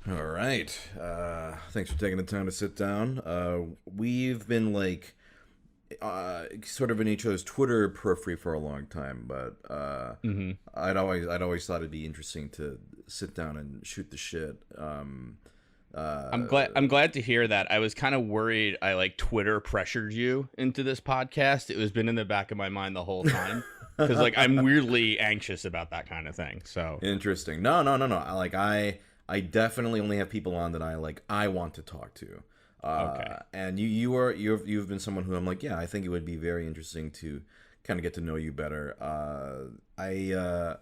All right. Thanks for taking the time to sit down. We've been sort of in each other's Twitter periphery for a long time, but hmm I'd always thought it'd be interesting to sit down and shoot the shit. I'm Uh, glad to hear that. I was kind of worried I like Twitter pressured you into this podcast. It was been in the back of my mind the whole time because like I'm weirdly anxious about that kind of thing. So Interesting. No, no, no, no. I definitely only have people on that I want to talk to. okay, And you've been someone who I'm like, yeah, I think it would be very interesting to kind of get to know you better. I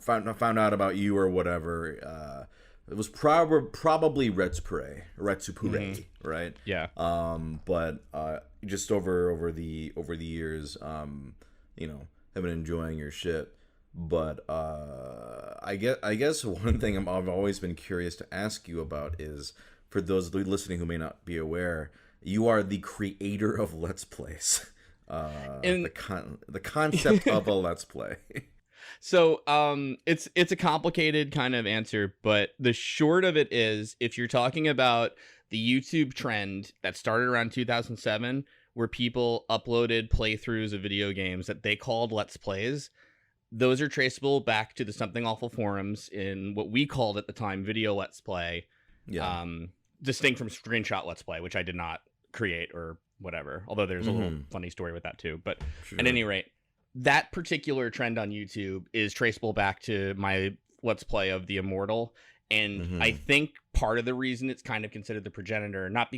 found out about you or whatever. It was probably hmm Reexperiencing, right? yeah. But just over the years, have been enjoying your shit. But I guess one thing I've always been curious to ask you about is, for those listening who may not be aware, you are the creator of Let's Plays. And The concept of a Let's Play. it's a complicated kind of answer, but the short of it is, if you're talking about the YouTube trend that started around 2007, where people uploaded playthroughs of video games that they called Let's Plays, those are traceable back to the Something Awful forums in what we called at the time Video Let's Play, Yeah. um, distinct from Screenshot Let's Play, which I did not create or whatever. Although there's a little Mm-hmm. funny story with that too. But at Sure. any rate, that particular trend on YouTube is traceable back to my Let's Play of The Immortal. And I Mm-hmm. think part of the reason it's kind of considered the progenitor, not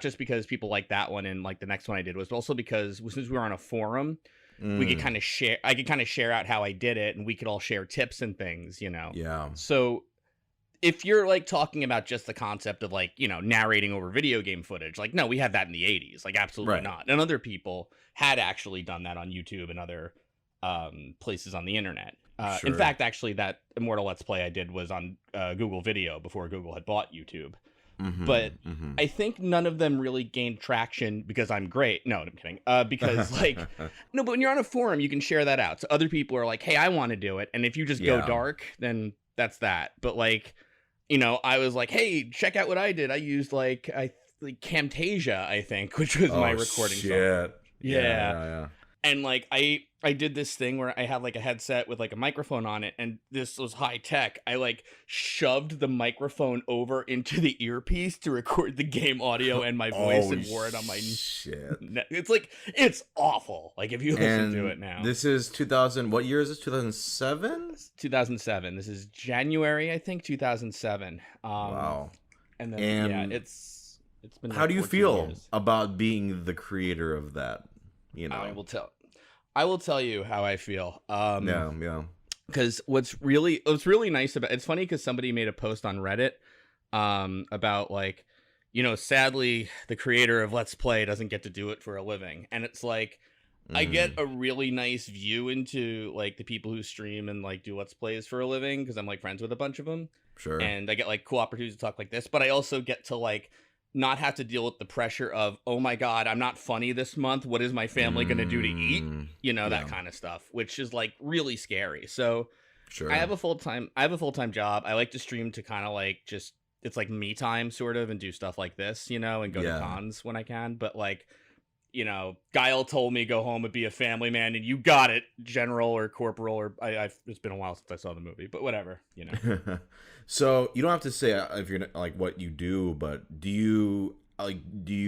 just because people like that one and like the next one I did, was also because since we were on a forum, we could Mm. kind of share I could kind of share out how I did it, and we could all share tips and things. Yeah. So if you're like talking about just the concept of like, narrating over video game footage, like no, we had that in the 80s, like absolutely Right. not. And other people had actually done that on YouTube and other places on the internet. In Sure. fact, actually that Immortal Let's Play I did was on Google Video before Google had bought YouTube. But Mm-hmm. Mm-hmm. I think none of them really gained traction because I'm great. No, I'm kidding. Because like, no, but when you're on a forum, you can share that out. So other people are like, hey, I want to do it. And if you just go Yeah. dark, then that's that. But like, I was like, hey, check out what I did. I used like Camtasia, I think, which was my Oh recording software. shit. Yeah. Yeah. Yeah. And like I did this thing where I had like a headset with like a microphone on it, and this was high tech. I like shoved the microphone over into the earpiece to record the game audio and my voice, Oh and wore it on my shit. It's like, it's awful. Like if you listen to And it now. this is 2000. What year is this? 2007. 2007. This is January, I think, 2007. Wow. And then yeah, And it's been how like do you 14 feel years. about being the creator of that? I will tell. I will tell you how I feel. Yeah. Yeah. Because what's really nice about it's funny because somebody made a post on Reddit about like, sadly the creator of Let's Play doesn't get to do it for a living. And it's like, I get Mm, a really nice view into like the people who stream and like do Let's Plays for a living, because I'm like friends with a bunch of them, sure. and I get like cool opportunities to talk like this. But I also get to like not have to deal with the pressure of, oh my god, I'm not funny this month, what is my family gonna do to eat, that Yeah. kind of stuff, which is like really scary. So Sure. I have a full-time job. I like to stream to kind of like just, it's like me time sort of, and do stuff like this, and go to Yeah. cons when I can. But like, Guile told me go home and be a family man, and you got it, general or corporal, or I've it's been a while since I saw the movie, but whatever. So you don't have to say if you're like what you do, but do you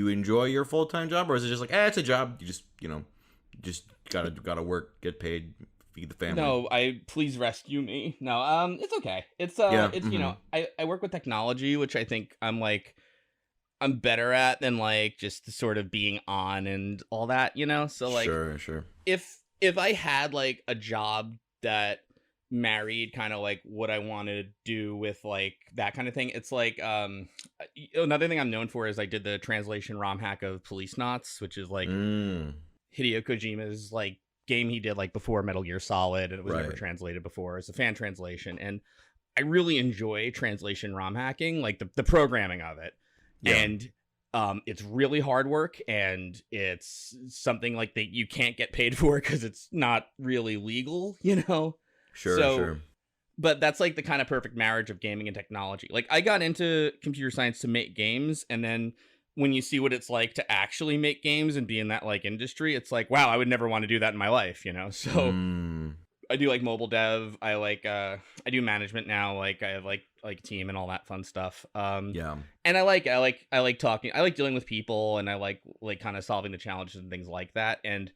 enjoy your full time job, or is it just like, it's a job? You just gotta work, get paid, feed the family. No, please rescue me. No, it's okay. Yeah. It's Mm-hmm. I work with technology, which I think I'm better at than like just sort of being on and all that. So like, Sure. Sure. if I had like a job that married kind of like what I want to do with like that kind of thing, it's like another thing I'm known for is I did the translation ROM hack of Police Knots, which is like Mm. Hideo Kojima's like game he did like before Metal Gear Solid, and it was never Right. translated before. It's a fan translation, and I really enjoy translation ROM hacking, like the programming of it. Yeah. And it's really hard work, and it's something like that you can't get paid for because it's not really legal. Sure. So Sure. but that's like the kind of perfect marriage of gaming and technology. Like I got into computer science to make games, and then when you see what it's like to actually make games and be in that like industry, it's like, wow, I would never want to do that in my life, you know? So Mm, I do like mobile dev. I do management now. Like I have like team and all that fun stuff. yeah. And I like talking. I like dealing with people, and I like kind of solving the challenges and things like that. And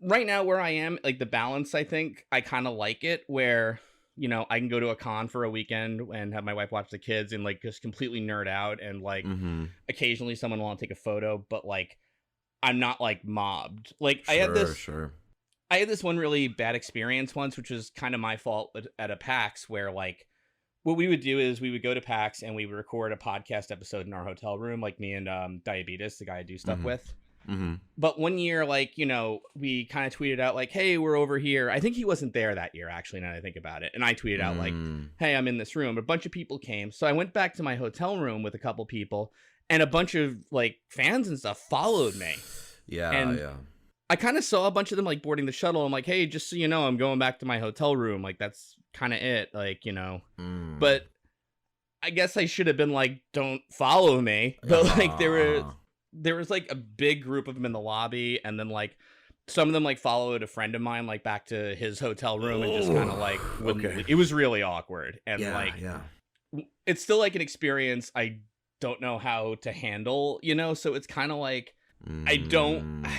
right now where I am, like the balance, I think I kind of like it where, you know, I can go to a con for a weekend and have my wife watch the kids and like just completely nerd out, and like Mm-hmm. occasionally someone will want to take a photo, but like I'm not like mobbed. Like Sure, sure. I had this one really bad experience once, which was kind of my fault at a PAX where like what we would do is we would go to PAX and we would record a podcast episode in our hotel room, like me and Diabetes, the guy I do stuff Mm-hmm. with. Mm-hmm. But one year, like, you know, we kind of tweeted out like, hey, we're over here. I think he wasn't there that year, actually, now that I think about it. And I tweeted out like, Mm. hey, I'm in this room. A bunch of people came. So I went back to my hotel room with a couple people, and a bunch of like fans and stuff followed me. Yeah, And yeah. I kind of saw a bunch of them like boarding the shuttle. I'm like, hey, just so you know, I'm going back to my hotel room. Like, that's kind of it. Like, you know, Mm. but I guess I should have been like, don't follow me. But like, Uh-huh. there was like a big group of them in the lobby, and then like some of them like followed a friend of mine like back to his hotel room and just kind of like Oh, wouldn't okay. it was really awkward, and Yeah, like yeah. it's still like an experience I don't know how to handle, you know? So it's kind of like I don't Mm.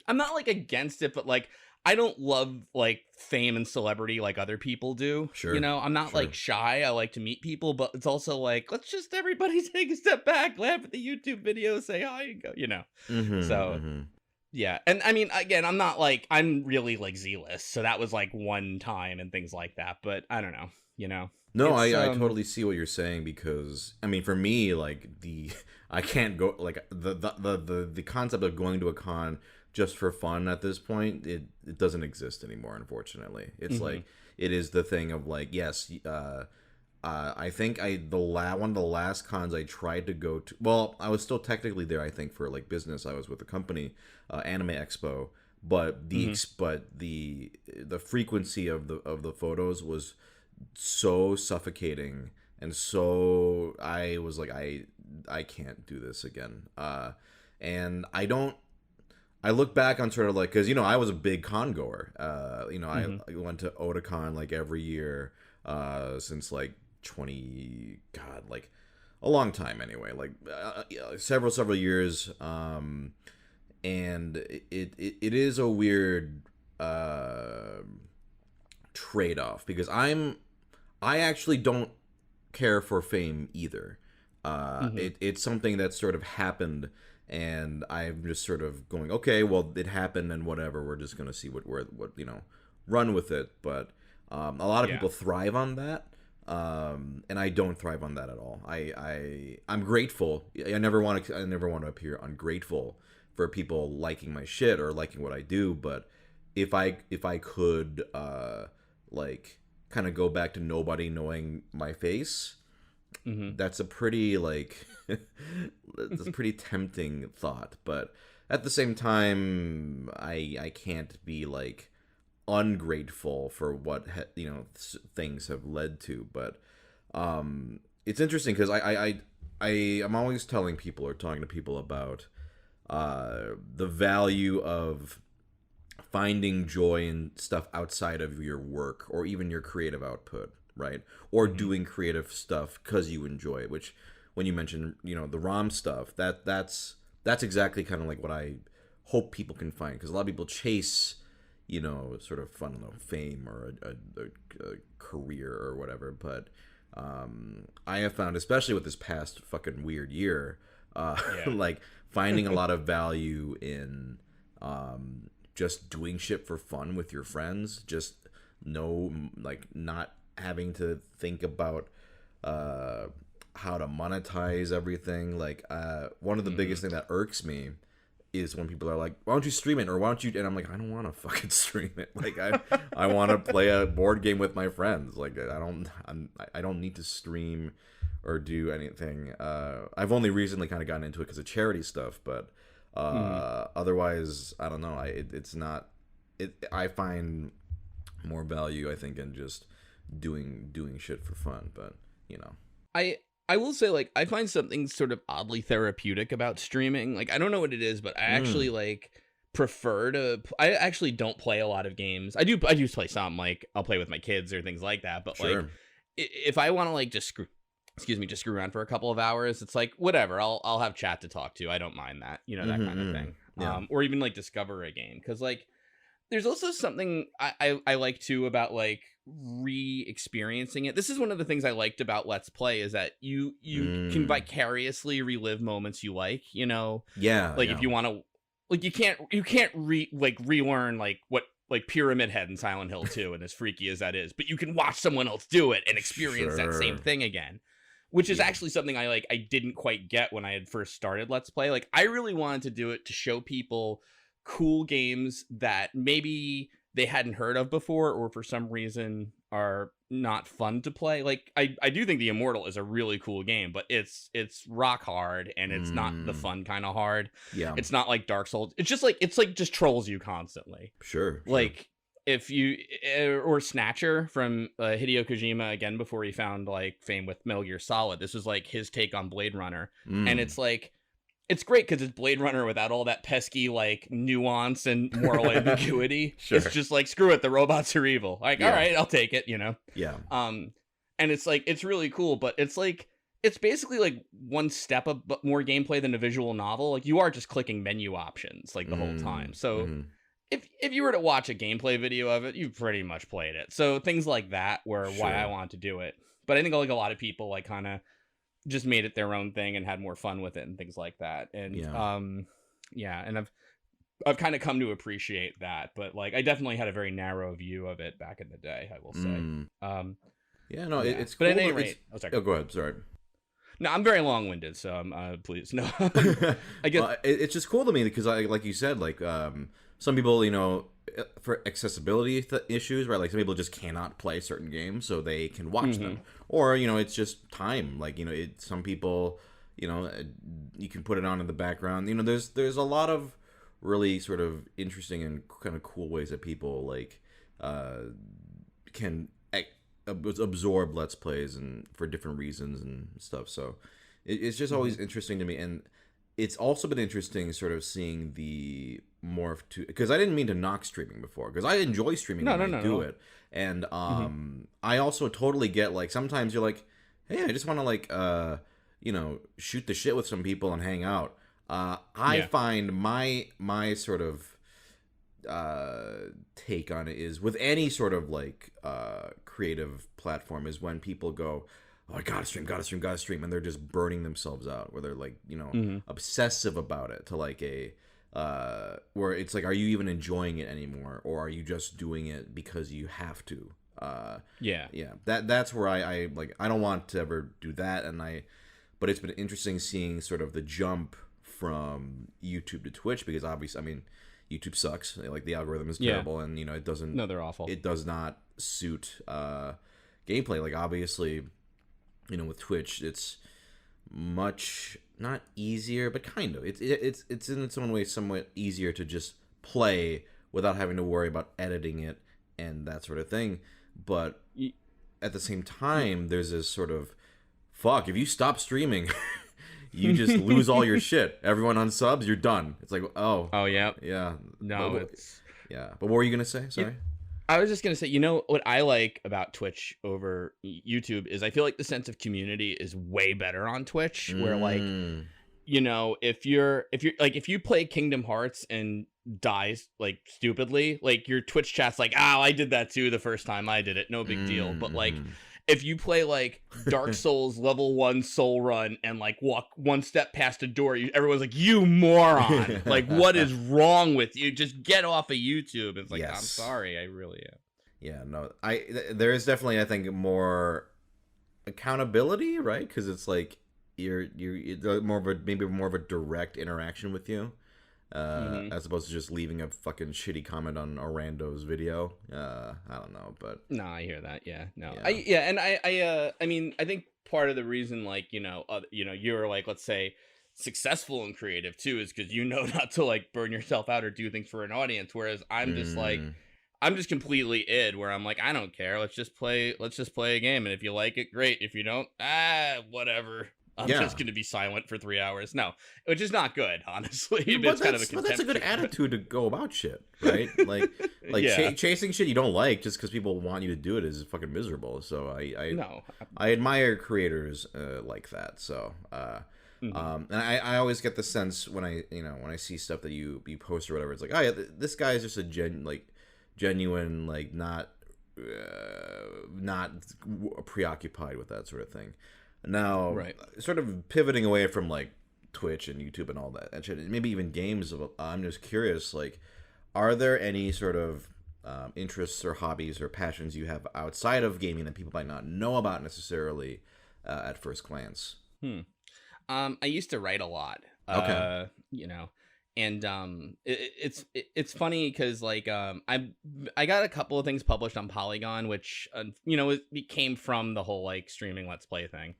I'm not like against it, but like I don't love like fame and celebrity like other people do. You Sure, know, I'm not like sure. shy. I like to meet people, but it's also like, let's just everybody take a step back, laugh at the YouTube video, say hi, and go, you know. Mm-hmm, So mm-hmm. yeah. And I mean, again, I'm not like I'm really like zealous. So that was like one time and things like that. But I don't know, you know. No, It's I totally see what you're saying because I mean for me like the I can't go like the concept of going to a con just for fun at this point it doesn't exist anymore, unfortunately. It's mhm, like it is the thing of like yes, I think one of the last cons I tried to go to, well I was still technically there I think for like business. I was with a company, Anime Expo, but mhm. the frequency of the photos was so suffocating, and so I was like I can't do this again. And I look back on sort of like because you know I was a big con goer. You know Mhm. I went to Otakon like every year since like 20 god like a long time anyway, like yeah, several years. And it is a weird trade off because I actually don't care for fame either. Mhm. It's something that sort of happened, and I'm just sort of going, okay, well, it happened, and whatever. We're just gonna see what you know, run with it. But a lot of Yeah. people thrive on that, and I don't thrive on that at all. I'm grateful. I never want to appear ungrateful for people liking my shit or liking what I do. But if I could like kind of go back to nobody knowing my face, Mhm. that's a pretty like that's a pretty tempting thought. But at the same time I can't be like ungrateful for what you know things have led to. But it's interesting because I'm always telling people or talking to people about the value of finding joy in stuff outside of your work or even your creative output, right? Or Mhm. doing creative stuff because you enjoy it. Which, when you mention, you know, the ROM stuff, that's exactly kind of like what I hope people can find, because a lot of people chase, you know, sort of fun, you know, fame or a career or whatever. But I have found, especially with this past fucking weird year, Yeah. like finding a lot of value in just doing shit for fun with your friends, just no like not having to think about uh how to monetize everything. Like one of the biggest Mhm. thing that irks me is when people are like, why don't you stream it, or why don't you, and I'm like, I don't want to fucking stream it. Like I want to play a board game with my friends. Like I don't need to stream or do anything. I've only recently kind of gotten into it because of charity stuff, but Mhm. otherwise I don't know. It's not it. I find more value, I think, in just doing shit for fun. But you know, I I will say, like, I find something sort of oddly therapeutic about streaming. Like, I don't know what it is, but I actually mm, like prefer to. I actually don't play a lot of games. I do play some. Like, I'll play with my kids or things like that. But like, sure, if I want to like just just screw around for a couple of hours, it's like whatever. I'll have chat to talk to. I don't mind that, that kind of thing. yeah, Or even like discover a game, because like there's also something I like too about like re-experiencing it. This is one of the things I liked about Let's Play, is that you can mm, vicariously relive moments you like, yeah, like if yeah, you want to, like you can't relearn like what like Pyramid Head in Silent Hill 2, and as freaky as that is, but you can watch someone else do it and experience that same sure, thing again, which is yeah, actually something I didn't quite get when I had first started Let's Play. Like, I really wanted to do it to show people cool games that maybe they hadn't heard of before, or for some reason are not fun to play. Like, I do think The Immortal is a really cool game, but it's rock hard, and it's not the mm, fun kind of hard. yeah, It's not like Dark Souls. It's like just trolls you constantly. sure, sure, Like, if you or Snatcher from Hideo Kojima, again, before he found like fame with Metal Gear Solid. This was like his take on Blade Runner, and mm, it's like it's great because it's Blade Runner without all that pesky like nuance and moral ambiguity. It's sure, just like, screw it, the robots are evil. Like, all yeah, right, I'll take it. yeah, Um, and it's like it's really cool, but it's like it's basically like one step of more gameplay than a visual novel. Like, you are just clicking menu options like the whole time. So mm-hmm. if you were to watch a gameplay video of it, you've pretty much played it. So things like that were why I Sure, wanted to do it. But I think like a lot of people like kind of just made it their own thing and had more fun with it and things like that. And yeah, yeah, and I've kind of come to appreciate that. But like, I definitely had a very narrow view of it back in the day, I will say. mm. Yeah, no, Yeah. it's But at cool. any It's rate, oh, sorry. oh, go ahead. Sorry. No, I'm very long-winded, so please no. I guess. Well, it's just cool to me because I, like you said, like some people, for accessibility issues, right? Like some people just cannot play certain games, so they can watch Hmm. them, or it's just time. Like some people, you can put it on in the background. There's a lot of really sort of interesting and kind of cool ways that people like can absorb Let's Plays and for different reasons and stuff. So it's just Hmm. always interesting to me, and it's also been interesting sort of seeing the morph to, because I didn't mean to knock streaming before, because I enjoy streaming No, when no, I no, do no. it, and Hmm. I also totally get like sometimes you're like, hey, I just want to like shoot the shit with some people and hang out. I Yeah. find my sort of take on it is with any sort of like creative platform is when people go, oh, I gotta stream, gotta stream, gotta stream, and they're just burning themselves out, where they're like Hmm. obsessive about it to like a where it's like, are you even enjoying it anymore, or are you just doing it because you have to? Yeah. Yeah, that's where I like, I don't want to ever do that, but it's been interesting seeing sort of the jump from YouTube to Twitch, because obviously, I mean, YouTube sucks. Like, the algorithm is Yeah. terrible, and it doesn't, No, they're awful. it does not suit gameplay. Like, obviously, with Twitch, it's much not easier, but kind of. It's in its own way somewhat easier to just play without having to worry about editing it and that sort of thing. But Y- at the same time, there's this sort of, fuck, if you stop streaming, you just lose all your shit. Everyone unsubs, you're done. It's like, oh, Oh yeah. yeah, No, but, it's. yeah. But what were you gonna say? Sorry. I was just gonna say, what I like about Twitch over YouTube is I feel like the sense of community is way better on Twitch. Where like, Mm, if you play Kingdom Hearts and dies like stupidly, like your Twitch chat's like, oh, I did that too the first time I did it, no big deal. But like, mm, if you play like Dark Souls level 1 soul run and like walk one step past a door, everyone's like, you moron, like what is wrong with you, just get off of YouTube. It's like, I'm yes. sorry, I really am. Yeah. No. There is definitely, I think, more accountability, right? Because it's like you're more of a, maybe more of a direct interaction with you, Hmm. as opposed to just leaving a fucking shitty comment on a rando's video. I don't know, but No, I hear that. Yeah, no, yeah. and I mean, I think part of the reason, like, you're like, let's say, successful and creative too, is because not to like burn yourself out or do things for an audience. Whereas I'm just like, Mm, I'm just completely id where I'm like, I don't care. Let's just play a game. And if you like it, great. If you don't, whatever. I'm just going to be silent for 3 hours. No, which is not good, honestly. But that's a good attitude to go about shit, right? Like chasing shit you don't like just because people want you to do it is fucking miserable. So I admire creators like that. So and I always get the sense when I see stuff that you post or whatever, it's like, oh yeah, this guy is just a genuine, like not preoccupied with that sort of thing. Now, sort of pivoting away from like Twitch and YouTube and all that shit, maybe even games. I'm just curious, like, are there any sort of interests or hobbies or passions you have outside of gaming that people might not know about necessarily at first glance? I used to write a lot. Okay. And it's funny because like I got a couple of things published on Polygon, which it came from the whole like streaming Let's Play thing.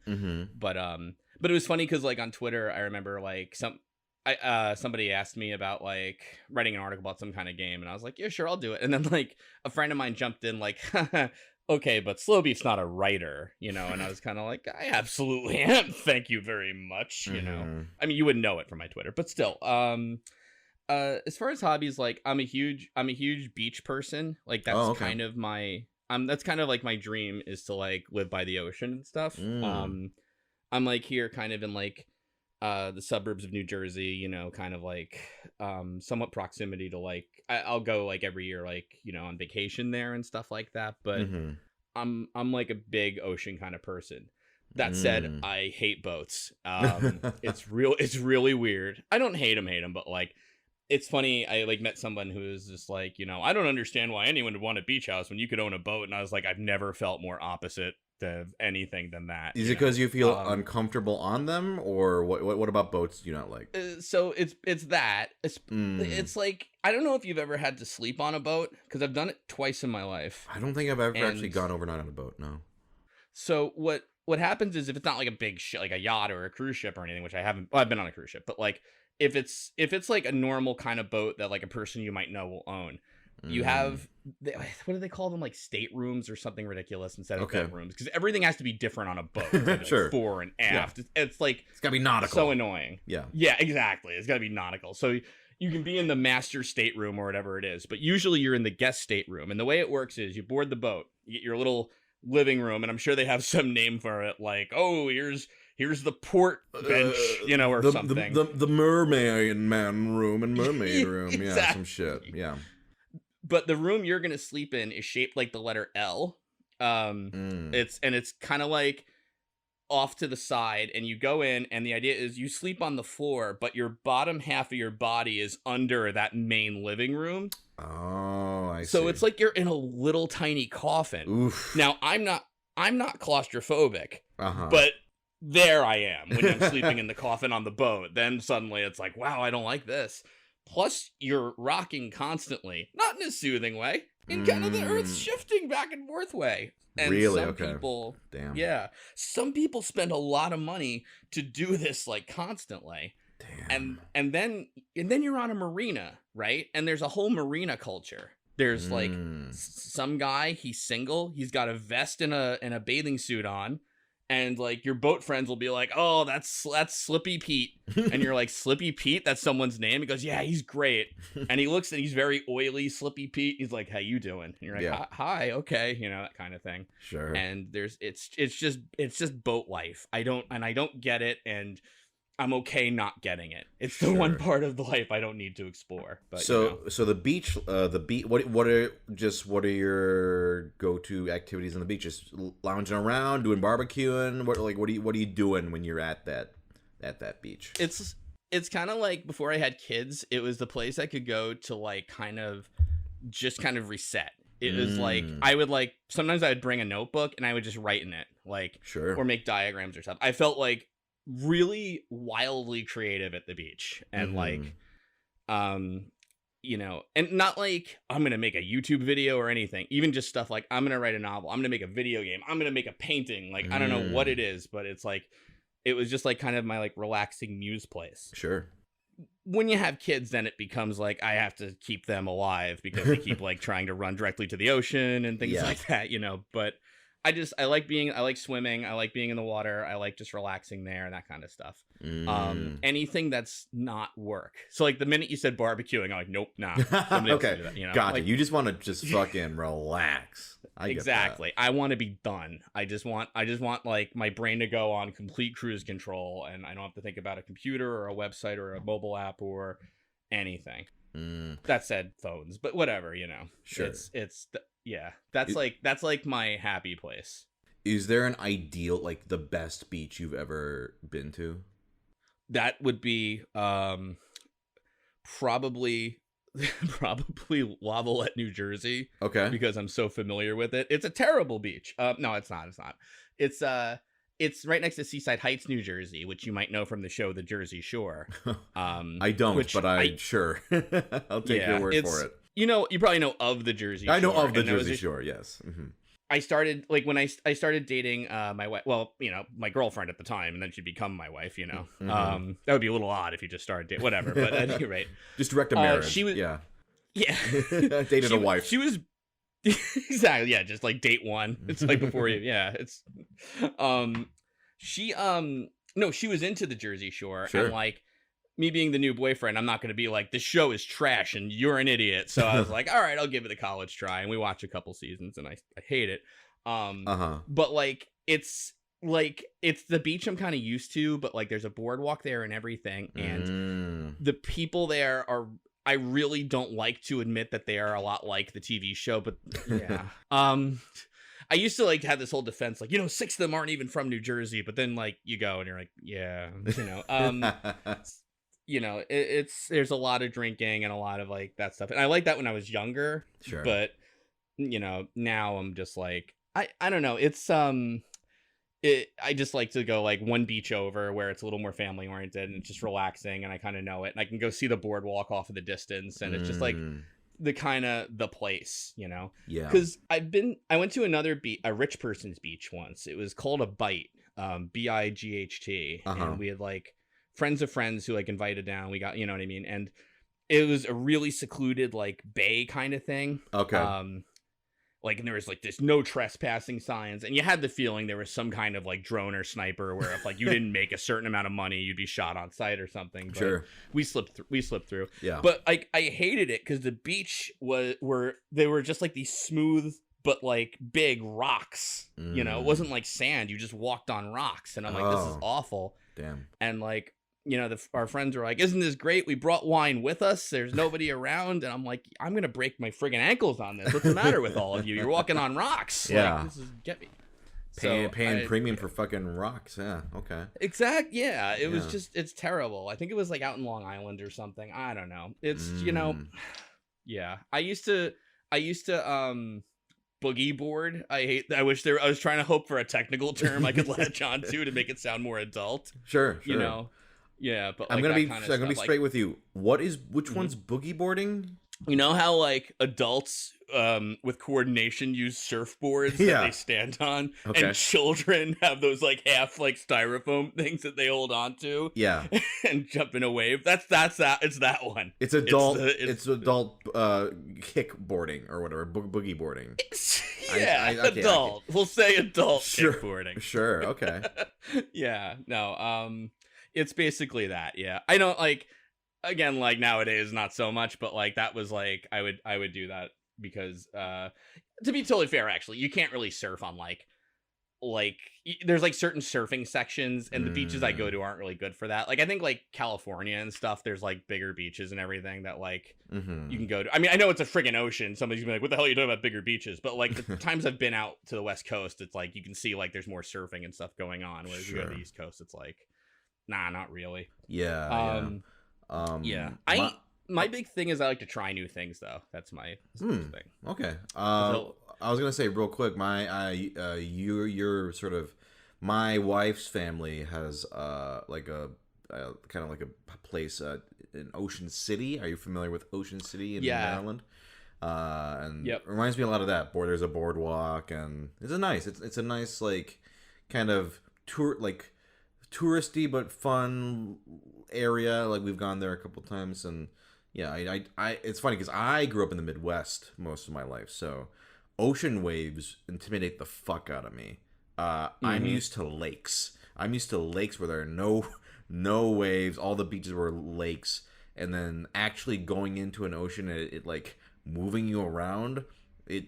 But it was funny because like on Twitter I remember like somebody asked me about like writing an article about some kind of game, and I was like, yeah, sure, I'll do it. And then like a friend of mine jumped in like, okay, but Slowbeef's not a writer, and I was kind of like, I absolutely am. Thank you very much. I mean, you wouldn't know it from my Twitter, but still, as far as hobbies, like I'm a huge beach person. Like that's kind of my, that's kind of like my dream is to like live by the ocean and stuff. I'm like here kind of in like, the suburbs of New Jersey, kind of like, somewhat proximity to like, I'll go like every year, like, on vacation there and stuff like that. But I'm like a big ocean kind of person. That said, I hate boats. It's really weird. I don't hate them, but like, it's funny. I like met someone who was just like, I don't understand why anyone would want a beach house when you could own a boat. And I was like, I've never felt more opposite of anything than that. Is it because you feel uncomfortable on them, or what about boats do you not like? So it's that it's like, I don't know if you've ever had to sleep on a boat, because I've done it twice in my life. I don't think I've ever actually gone overnight on a boat. No. So what happens is, if it's not like a big ship, like a yacht or a cruise ship or anything, which I haven't, well, I've been on a cruise ship, but like if it's like a normal kind of boat that like a person you might know will own, you have, what do they call them, like staterooms or something ridiculous instead of bedrooms, because everything has to be different on a boat. Sure. Like fore and aft. Yeah. It's like, it's gotta be nautical. So annoying. Yeah, exactly. It's gotta be nautical. So you can be in the master stateroom or whatever it is, but usually you're in the guest stateroom. And the way it works is you board the boat, you get your little living room, and I'm sure they have some name for it, like, oh, here's the port bench, or something. The mermaid man room and mermaid room. Exactly. Yeah, some shit. Yeah. But the room you're gonna sleep in is shaped like the letter L. It's kind of like off to the side, and you go in, and the idea is you sleep on the floor, but your bottom half of your body is under that main living room. Oh, I see. So it's like you're in a little tiny coffin. Oof. Now I'm not claustrophobic, but there I am when I'm sleeping in the coffin on the boat. Then suddenly it's like, wow, I don't like this. Plus, you're rocking constantly, not in a soothing way, in kind of the Earth's shifting back and forth way. And really? Some people, some people spend a lot of money to do this like constantly. Damn. And then you're on a marina, right? And there's a whole marina culture. There's like some guy, he's single, he's got a vest and a bathing suit on. And like your boat friends will be like, oh, that's Slippy Pete. And you're like, Slippy Pete? That's someone's name? He goes, yeah, he's great. And he looks, and he's very oily, Slippy Pete. He's like, how you doing? And you're like, hi, okay, that kind of thing. Sure. And it's just boat life. I don't get it, and I'm okay not getting it. It's the one part of the life I don't need to explore. But so the beach, what are your go-to activities on the beach? Just lounging around, doing barbecuing. What are you doing when you're at that beach? It's kind of like before I had kids. It was the place I could go to like kind of reset. It was like I would like sometimes I would bring a notebook and I would just write in it, like or make diagrams or something. I felt like really wildly creative at the beach, and like and not like I'm gonna make a YouTube video or anything, even just stuff like I'm gonna write a novel, I'm gonna make a video game, I'm gonna make a painting, like I don't know what it is, but it's like it was just like kind of my like relaxing muse place. Sure. when you have kids, then it becomes like I have to keep them alive because they keep like trying to run directly to the ocean and things like that, but I like swimming, I like being in the water, I like just relaxing there and that kind of stuff. Anything that's not work. So like the minute you said barbecuing, I'm like, nope, nah. Okay, do that, gotcha. Like, you just want to just fucking relax. Exactly. I want to be done. I just want like my brain to go on complete cruise control, and I don't have to think about a computer or a website or a mobile app or anything. That said, phones, but whatever, Sure. That's like my happy place. Is there an ideal, like the best beach you've ever been to? That would be probably Lavalette, New Jersey. Okay. Because I'm so familiar with it. It's a terrible beach. No, it's not. It's right next to Seaside Heights, New Jersey, which you might know from the show The Jersey Shore. I don't, but sure. I'll take your word for it. You probably know of the Jersey Shore. I know of the Jersey Shore, yes. Mm-hmm. I started like when I started dating my wife. Well, my girlfriend at the time, and then she'd become my wife. Mm-hmm. That would be a little odd if you just started dating. Whatever, but at any rate, just direct a marriage. She was, yeah. Dated a wife. She was exactly, yeah, just like date one. It's like before you, yeah. It's she no, she was into the Jersey Shore, sure. and like. Me being the new boyfriend, I'm not going to be like, this show is trash and you're an idiot. So I was like, all right, I'll give it a college try. And we watched a couple seasons and I hate it. But like, it's the beach I'm kind of used to, but like there's a boardwalk there and everything. And the people there I really don't like to admit that they are a lot like the TV show, but yeah. I used to like have this whole defense, like, 6 of them aren't even from New Jersey, but then like you go and you're like, yeah, there's a lot of drinking and a lot of like that stuff. And I like that when I was younger, sure. But now I'm just like, I don't know. It's, I just like to go like one beach over where it's a little more family oriented and it's just relaxing and I kind of know it and I can go see the boardwalk off in the distance and it's just like the place, Yeah. Cause I went to another beach, a rich person's beach once. It was called a Bight, BIGHT. And we had like, friends of friends who like invited down. We got, you know what I mean? And it was a really secluded like bay kind of thing. Okay. And there was like this no trespassing signs. And you had the feeling there was some kind of like drone or sniper where if like you didn't make a certain amount of money, you'd be shot on sight or something. But sure. We slipped through. Yeah. But I hated it because the beach they were just like these smooth but like big rocks, it wasn't like sand. You just walked on rocks. And I'm like, this is awful. Damn. And like, our friends were like, isn't this great? We brought wine with us. There's nobody around. And I'm like, I'm going to break my friggin' ankles on this. What's the matter with all of you? You're walking on rocks. Yeah. Like, this is, get me. Paying premium for fucking rocks. Yeah. Okay. Exact. Yeah. It was just, it's terrible. I think it was like out in Long Island or something. I don't know. It's, yeah. I used to, boogie board. I was trying to hope for a technical term I could latch on to make it sound more adult. Sure. Yeah, but like, I'm gonna be straight with you. Which one's boogie boarding? You know how like adults with coordination use surfboards that they stand on, and children have those like half like styrofoam things that they hold on to, and jump in a wave. That's that. It's that one. It's adult. It's adult kickboarding or whatever. Boogie boarding. Adult. We'll say adult kickboarding. Sure. Okay. Yeah. No. It's basically that. Yeah. I don't like. Again, like nowadays, not so much, but like that was like I would do that because to be totally fair, actually, you can't really surf on like there's like certain surfing sections and the beaches I go to aren't really good for that. Like I think like California and stuff, there's like bigger beaches and everything that like you can go to. I mean, I know it's a friggin' ocean. Somebody's gonna be like, what the hell are you talking about bigger beaches? But like the times I've been out to the West Coast, it's like you can see like there's more surfing and stuff going on. Whereas you go to the East Coast, it's like, nah, not really. Yeah. My big thing is I like to try new things though. That's my thing. Okay. I was gonna say real quick, your sort of my wife's family has like a kind of like a place in Ocean City. Are you familiar with Ocean City in Maryland? And it reminds me a lot of that. There's a boardwalk and it's a nice like kind of touristy but fun area. Like we've gone there a couple times, and yeah, I it's funny because I grew up in the Midwest most of my life, so ocean waves intimidate the fuck out of me. I'm used to lakes. I'm used to lakes where there are no waves. All the beaches were lakes, and then actually going into an ocean, it like moving you around. It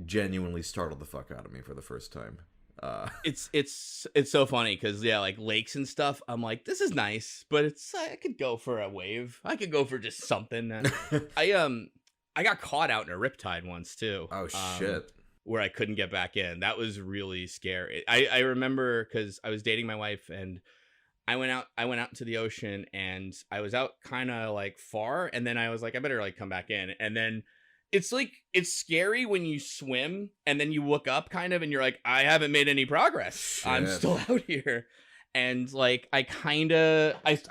genuinely startled the fuck out of me for the first time. It's so funny because yeah, like lakes and stuff. I'm like, this is nice, but I could go for a wave. I could go for just something. I got caught out in a riptide once too. Oh shit. Where I couldn't get back in. That was really scary. I remember because I was dating my wife and I went out to the ocean and I was out kind of like far, and then I was like, I better like come back in, and then. It's like, it's scary when you swim and then you look up kind of and you're like, I haven't made any progress. Shit. I'm still out here. And like, I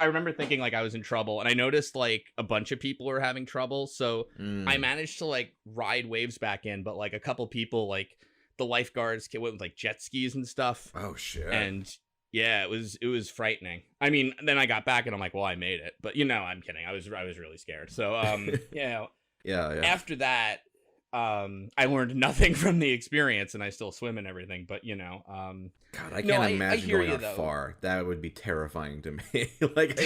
remember thinking like I was in trouble, and I noticed like a bunch of people were having trouble. So I managed to like ride waves back in, but like a couple people, like the lifeguards went with like jet skis and stuff. Oh shit. And yeah, it was frightening. I mean, then I got back and I'm like, well, I made it, but I'm kidding. I was really scared. So, yeah. Yeah. After that, I learned nothing from the experience, and I still swim and everything. But God, I can't imagine going out far. That would be terrifying to me. Like,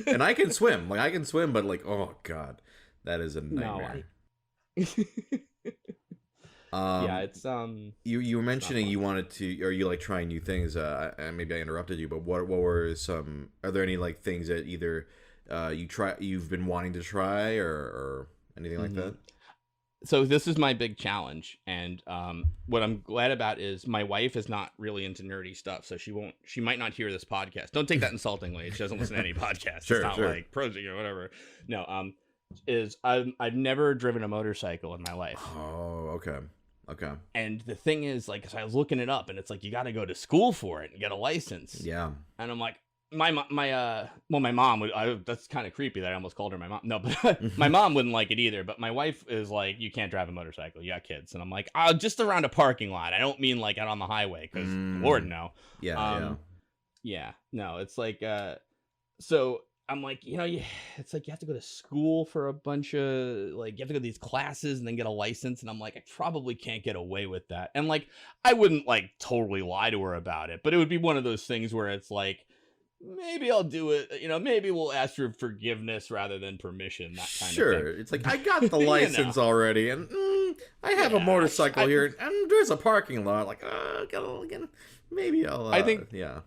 and I can swim. Like, I can swim, but like, oh god, that is a nightmare. Yeah, it's You were mentioning you wanted to, or you like trying new things. Maybe I interrupted you, but what were some? Are there any like things that either you've been wanting to try or anything like that? So this is my big challenge, and what I'm glad about is my wife is not really into nerdy stuff, so she might not hear this podcast. Don't take that insultingly. She doesn't listen to any podcasts. It's not like ProZD or whatever. No, I've never driven a motorcycle in my life. Oh, okay. And the thing is, like, so I was looking it up, and it's like you got to go to school for it and get a license. Yeah. And I'm like, my mom would. That's kind of creepy that I almost called her my mom. No, but my mom wouldn't like it either. But my wife is like, you can't drive a motorcycle. You got kids, and I'm like, just around a parking lot. I don't mean like out on the highway, because Lord no. Yeah. No, it's like so I'm like, it's like you have to go to school for a bunch of like, you have to go to these classes and then get a license, and I'm like, I probably can't get away with that. And like, I wouldn't like totally lie to her about it, but it would be one of those things where it's like, maybe I'll do it. Maybe we'll ask for forgiveness rather than permission. That kind of thing. Sure. It's like, I got the license already, and I have a motorcycle here, and there's a parking lot. Like, maybe I'll. I think. Yeah.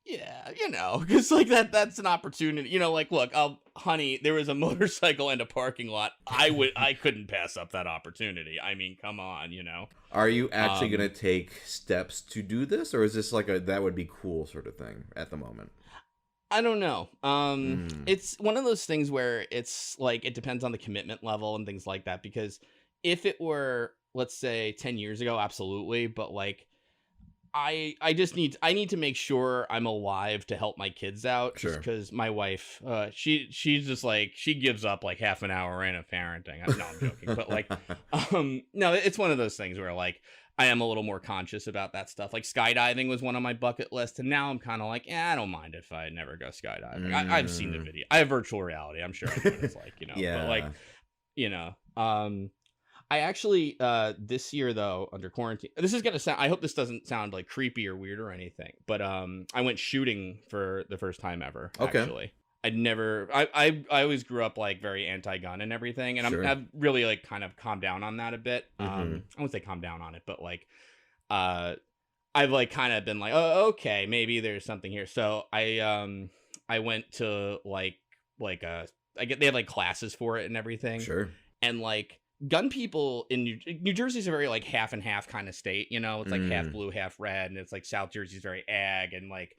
Yeah, because like that's an opportunity. Like, look, honey, there was a motorcycle and a parking lot. I couldn't pass up that opportunity. I mean, come on, Are you actually gonna take steps to do this, or is this like that would be cool sort of thing at the moment? I don't know. It's one of those things where it's like, it depends on the commitment level and things like that, because if it were, let's say 10 years ago, absolutely. But like, I need to make sure I'm alive to help my kids out. Sure. Just because my wife, she's just like, she gives up like half an hour in of parenting. No, I'm joking. But like, no, it's one of those things where like, I am a little more conscious about that stuff. Like skydiving was one on my bucket list, and now I'm kind of like, I don't mind if I never go skydiving. I've seen the video. I have virtual reality. I'm sure I know what it's like, Yeah. But like, I actually this year though, under quarantine, this is gonna sound. I hope this doesn't sound like creepy or weird or anything, but I went shooting for the first time ever. Okay. Actually. I always grew up like very anti-gun and everything, and I've really like kind of calmed down on that a bit. I won't say calm down on it, but like I've like kind of been like, oh, okay, maybe there's something here. So I went to they have like classes for it and everything. Sure. And like gun people in New Jersey's a very like half and half kind of state, it's like half blue, half red, and it's like South Jersey's very ag, and like,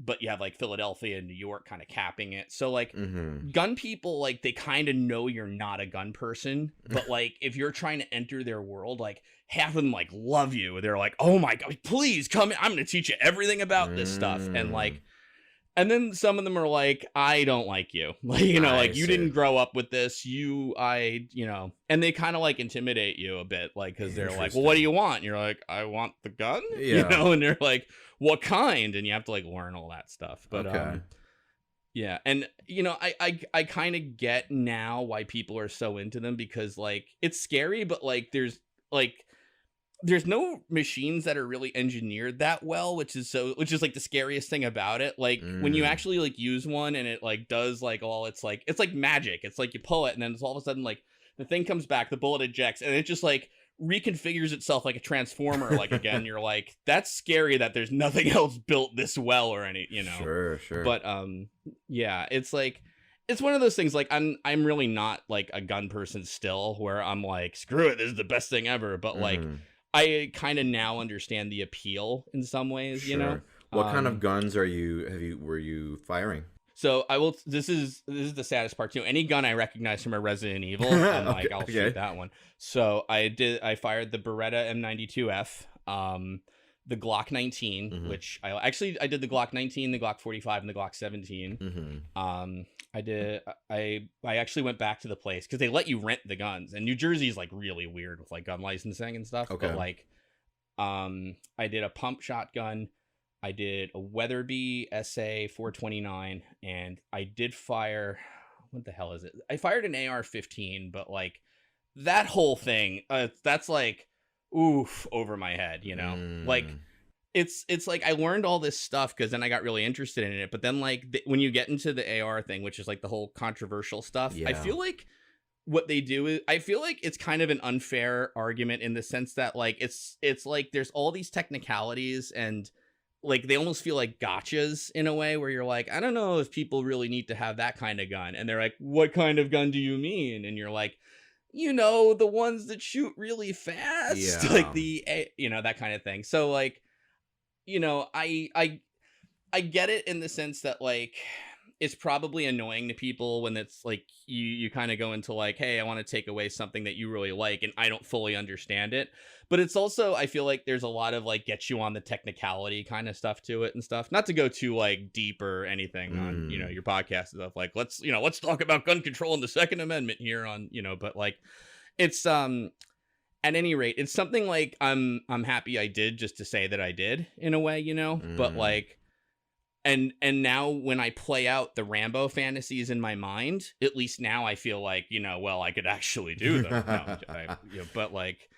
but you have like Philadelphia and New York kind of capping it. So like gun people, like they kind of know you're not a gun person, but like if you're trying to enter their world, like half of them like love you. They're like, oh my God, please come in. I'm going to teach you everything about this stuff. And like, And then some of them are like, I don't like you. Like, you know, I like you see. didn't grow up with this. And they kind of like intimidate you a bit, like, because they're like, well, what do Interesting. you want? And you're like, I want the gun, Yeah. and they're like, what kind? And you have to like learn all that stuff. But Okay. yeah. And, I kind of get now why people are so into them, because like it's scary, but like, there's no machines that are really engineered that well, which is like the scariest thing about it. Like when you Mm. actually like use one and it like does like all, it's like magic. It's like you pull it and then it's all of a sudden like the thing comes back, the bullet ejects, and it just like reconfigures itself like a transformer. Like again, you're like, that's scary that there's nothing else built this well or any. Sure. Sure. But yeah, it's like, it's one of those things. Like I'm really not like a gun person still, where I'm like, screw it, this is the best thing ever. But like, Mhm. I kind of now understand the appeal in some ways. Sure. What kind of guns were you firing? So I will. This is the saddest part too. Any gun I recognize from a Resident Evil, I'm like, Okay. I'll Okay. shoot that one. So I fired the Beretta M92F, the Glock 19, Mhm. which I did the Glock 19, the Glock 45, and the Glock 17. Mhm. I actually went back to the place because they let you rent the guns, and New Jersey is like really weird with like gun licensing and stuff. Okay. But like, I did a pump shotgun, I did a Weatherby SA 429, and I did fire, what the hell is it? I fired an AR-15, but like that whole thing, that's like oof over my head. Like Mm. it's like I learned all this stuff because then I got really interested in it. But then like when you get into the AR thing, which is like the whole controversial stuff, I Yeah. feel like what they do is, I feel like it's kind of an unfair argument in the sense that like it's like there's all these technicalities, and like they almost feel like gotchas in a way, where you're like, I don't know if people really need to have that kind of gun. And they're like, what kind of gun do you mean? And you're like, the ones that shoot really fast, like Yeah. that kind of thing. So like, I get it in the sense that like it's probably annoying to people when it's like you kind of go into like, hey, I want to take away something that you really like and I don't fully understand it. But it's also, I feel like there's a lot of like get you on the technicality kind of stuff to it and stuff. Not to go too like deep or anything on, Mm. your podcast and stuff. Like let's talk about gun control and the Second Amendment here on, but like it's at any rate, it's something like I'm happy I did, just to say that I did in a way. But Mm. like, and now when I play out the Rambo fantasies in my mind, at least now I feel like, well, I could actually do them. No, but like,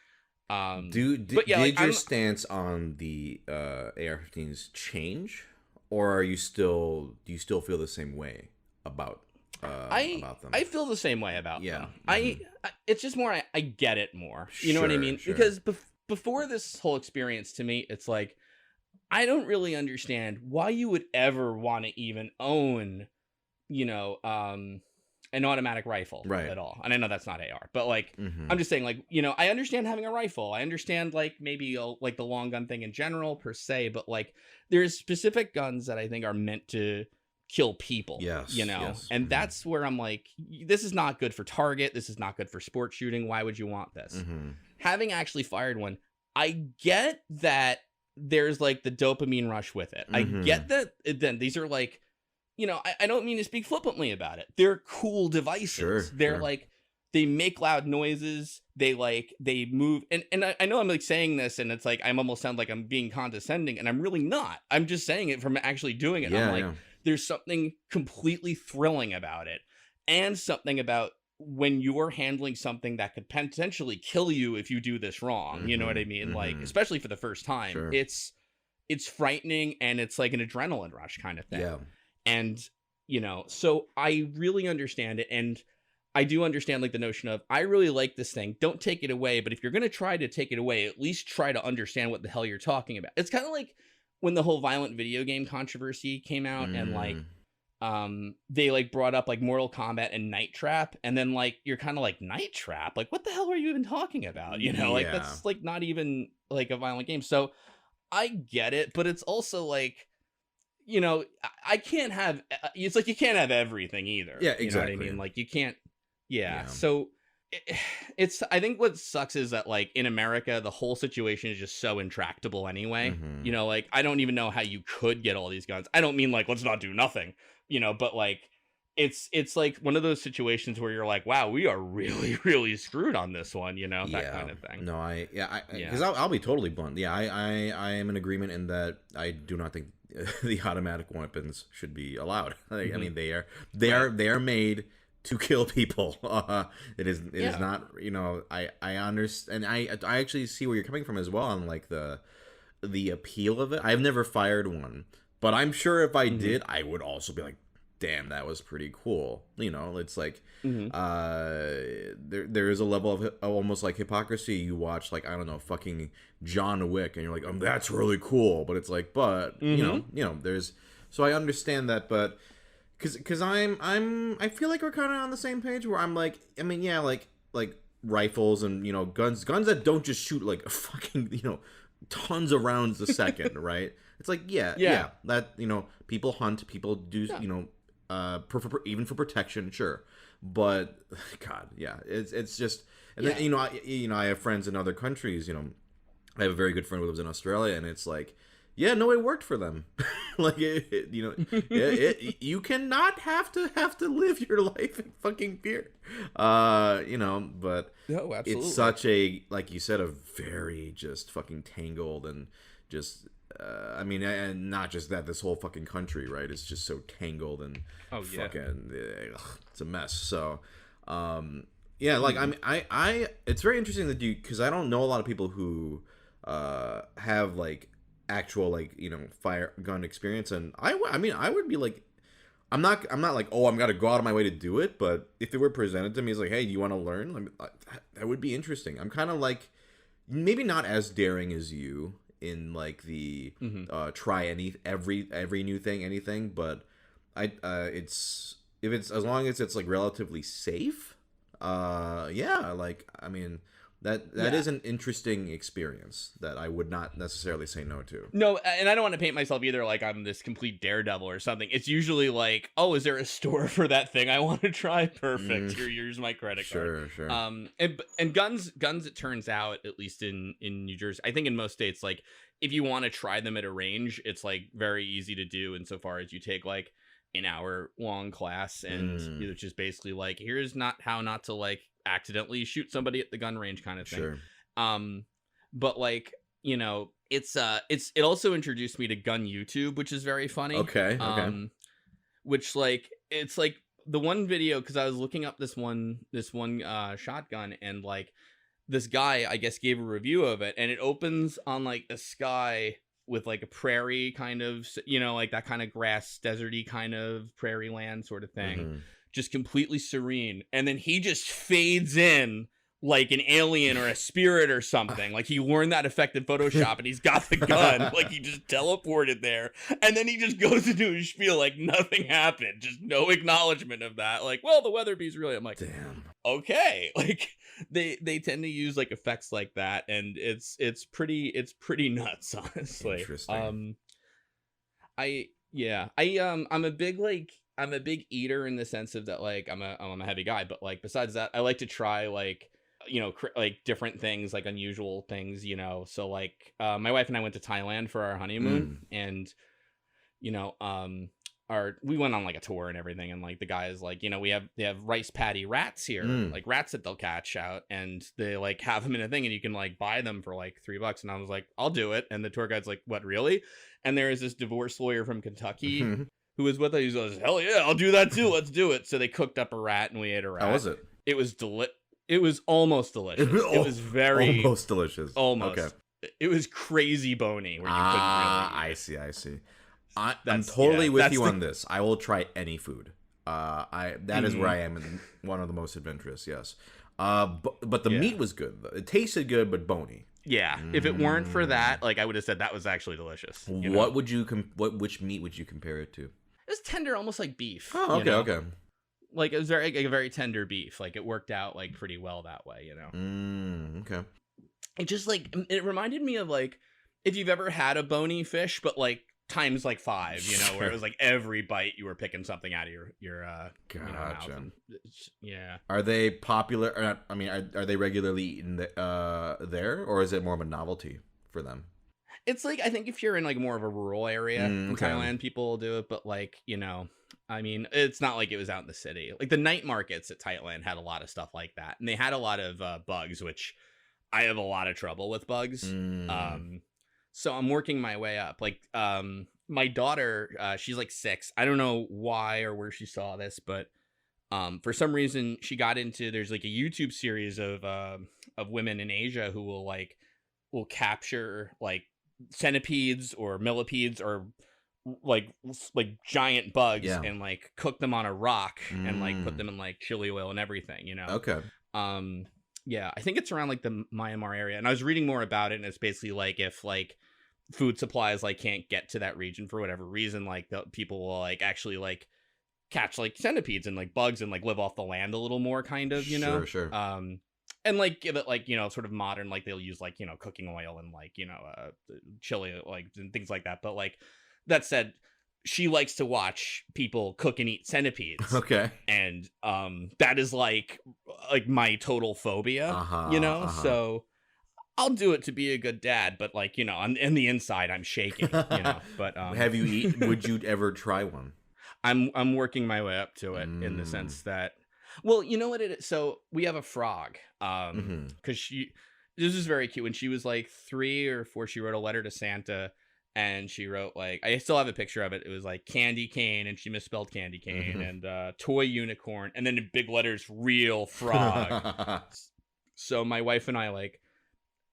but yeah, like Did your stance on the AR-15s change, or do you still feel the same way about them? I feel the same way about Yeah. them. Mhm. It's just more, I get it more. You know what I mean? Sure. Because before this whole experience, to me, it's like, I don't really understand why you would ever want to even own, an automatic rifle Right. at all. And I know that's not AR, but like, Mhm. I'm just saying, like, I understand having a rifle. I understand like maybe like the long gun thing in general per se, but like there's specific guns that I think are meant to kill people. Yes. Yes. And Mhm. that's where I'm like, this is not good for target. This is not good for sport shooting. Why would you want this? Mhm. Having actually fired one, I get that there's like the dopamine rush with it. I get that. Then these are like, I don't mean to speak flippantly about it. They're cool devices. Sure. They're Sure. like, they make loud noises. They move. And I know I'm like saying this and it's like, I'm almost sound like I'm being condescending, and I'm really not. I'm just saying it from actually doing it. Yeah. I'm like, Yeah. there's something completely thrilling about it, and something about when you're handling something that could potentially kill you if you do this wrong. You know what I mean? Like, especially for the first time, Sure. it's frightening, and it's like an adrenaline rush kind of thing. Yeah. And, so I really understand it. And I do understand like the notion of, I really like this thing. Don't take it away. But if you're going to try to take it away, at least try to understand what the hell you're talking about. It's kind of like when the whole violent video game controversy came out, and like, they like brought up like Mortal Kombat and Night Trap, and then like you're kind of like, Night Trap, like what the hell are you even talking about? Like that's like not even like a violent game. So I get it, but it's also like, I can't have, it's like you can't have everything either. Yeah, You know what I exactly. mean? Like you can't. Yeah. Yeah. So it's I think what sucks is that like in America the whole situation is just so intractable anyway. Mm-hmm. You know, like I don't even know how you could get all these guns. I don't mean like let's not do nothing, you know, but like it's like one of those situations where you're like, wow, we are really really screwed on this one, you know, that Yeah. kind of thing. No, because Yeah. I'll be totally blunt. Yeah, I am in agreement in that I do not think the automatic weapons should be allowed. I Hmm. mean, Right. they are made to kill people. It is Yeah. not. You know, I understand. I actually see where you're coming from as well on like the appeal of it. I've never fired one, but I'm sure if I Hmm. did, I would also be like, damn, that was pretty cool. You know, it's like Hmm. there is a level of almost like hypocrisy. You watch like, I don't know, fucking John Wick, and you're like, that's really cool, but it's like, but Hmm. there's, so I understand that, but because I feel like we're kind of on the same page where I'm like, I mean, yeah, like rifles and guns that don't just shoot like fucking tons of rounds a second, right? It's like, Yeah. that people hunt, people do Yeah. even for protection, sure, but God, yeah, it's just, and then Yeah. I have friends in other countries, I have a very good friend who lives in Australia, and it's like, yeah, no, it worked for them. Like you cannot have to live your life in fucking fear, but No, it's absolutely. such a, like you said, a very just fucking tangled and just I mean, and not just that, this whole fucking country, right? It's just so tangled and Oh yeah. fucking it's a mess. So yeah, like I Hmm. mean, I it's very interesting that you, because I don't know a lot of people who have like actual like fire gun experience, and I mean, I would be like, I'm not like, oh, I'm gotta go out of my way to do it, but if it were presented to me, it's like, hey, do you want to learn? That would be interesting. I'm kind of like, maybe not as daring as you in like the Hmm. try every new thing, anything, but it's, if it's, as long as it's like relatively safe, yeah, like, I mean, that Yeah. is an interesting experience that I would not necessarily say no to. No, and I don't want to paint myself either like I'm this complete daredevil or something. It's usually like, oh, is there a store for that thing I want to try? Perfect. Mm, Here's my credit card. sure. And guns. It turns out, at least in New Jersey, I think in most states, like if you want to try them at a range, it's like very easy to do. Insofar as you take like an hour long class, and Mm, it's just basically like, here's not how not to like accidentally shoot somebody at the gun range kind of thing. sure. Um, but like, it also introduced me to gun YouTube, which is very funny. Okay. Which like it's like the one video, because I was looking up this one shotgun, and like this guy I guess gave a review of it, and it opens on like a sky with like a prairie kind of, like that kind of grass deserty kind of prairie land sort of thing, Mm-hmm. just completely serene, and then he just fades in like an alien or a spirit or something. Like he learned that effect in Photoshop, and he's got the gun. Like he just teleported there, and then he just goes into his spiel like nothing happened, just no acknowledgement of that. Like, well, the Weatherby's really. I'm like, Damn. okay. Like they tend to use like effects like that, and it's pretty nuts, honestly. Interesting. I yeah, I'm a big eater in the sense of that, like I'm a heavy guy, but like besides that, I like to try like like different things, like unusual things, so like my wife and I went to Thailand for our honeymoon, Mm. and you know our we went on like a tour and everything, and like the guy is like, they have rice paddy rats here, Mm. like rats that they'll catch out, and they like have them in a thing, and you can like buy them for like $3, and I was like, I'll do it, and the tour guide's like, what, really? And there is this divorce lawyer from Kentucky who was with us. He goes, hell yeah, I'll do that too, let's do it. So they cooked up a rat, and we ate a How rat. was it? It was it was almost delicious. It was very Almost delicious. Okay. almost, it was crazy bony where you couldn't really eat I it. see. I'm That's totally with that's you the on this. I will try any food. That is where Mhm. I am, in one of the most adventurous. Yes. But the Yeah. meat was good. It tasted good, but bony. Yeah, if it weren't for Mm. that, like I would have said that was actually delicious. What would you which meat would you compare it to? It was tender, almost like beef. Oh, okay. Like it was like a very tender beef. Like it worked out like pretty well that way. Okay. It just like it reminded me of like if you've ever had a bony fish, but like times like 5, you know, where it was like every bite you were picking something out of your mouth. Gotcha. Yeah. Are they popular? Or not, I mean, are they regularly eaten there, or is it more of a novelty for them? It's like, I think if you're in like more of a rural area in Okay. Thailand, people will do it, but like, you know, I mean, it's not like it was out in the city. Like the night markets at Thailand had a lot of stuff like that, and they had a lot of bugs, which I have a lot of trouble with bugs. So I'm working my way up. Like, my daughter, she's like 6. I don't know why or where she saw this, but for some reason she got into. There's like a YouTube series of women in Asia who will capture like centipedes or millipedes or like giant bugs Yeah. and like cook them on a rock and like put them in like chili oil and everything, you know. Okay. Yeah, I think it's around like the Myanmar area, and I was reading more about it, and it's basically like if like food supplies like can't get to that region for whatever reason, like the people will like actually like catch like centipedes and like bugs and like live off the land a little more, kind of, you know. Sure. And like give it like, you know, sort of modern, like they'll use like, you know, cooking oil and like, you know, chili, like, and things like that. But like that said, she likes to watch people cook and eat centipedes. Okay. And that is like my total phobia, you know. So I'll do it to be a good dad, but like, you know, in the inside I'm shaking, you know. But have you eaten? Would you ever try one? I'm working my way up to it in the sense that, well, you know what it is. So we have a frog, because this is very cute. When she was like 3 or 4, she wrote a letter to Santa, and she wrote like, I still have a picture of it. It was like candy cane, and she misspelled candy cane, and toy unicorn, and then in big letters, real frog. So my wife and I like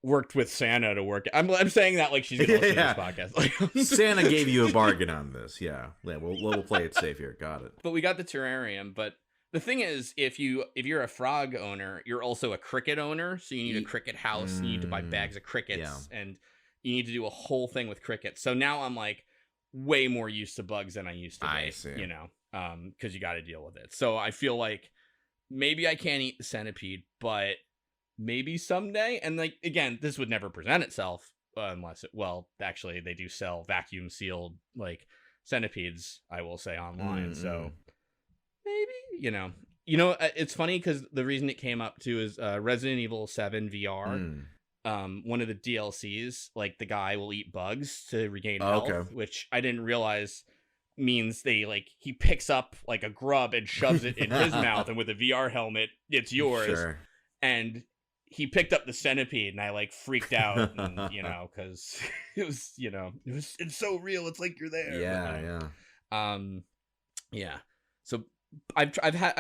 worked with Santa to work. I'm saying that like she's gonna listen to this podcast. Like, Santa gave you a bargain on this. Yeah. We'll play it safe here. Got it. But we got the terrarium. But the thing is, if you're a frog owner, you're also a cricket owner. So you need a cricket house. You need to buy bags of crickets, and you need to do a whole thing with crickets. So now I'm like way more used to bugs than I used to be. I see. You know, because you got to deal with it. So I feel like maybe I can't eat the centipede, but maybe someday. And like, again, this would never present itself unless actually they do sell vacuum sealed like centipedes, I will say, online. So maybe, you know, it's funny because the reason it came up too is Resident Evil 7 VR. One of the DLCs, like the guy will eat bugs to regain health, which I didn't realize means he picks up like a grub and shoves it in his mouth, and with a VR helmet, it's yours. Sure. And he picked up the centipede, and I like freaked out, and, you know, because it was, you know, it's so real. It's like you're there. Yeah. So I've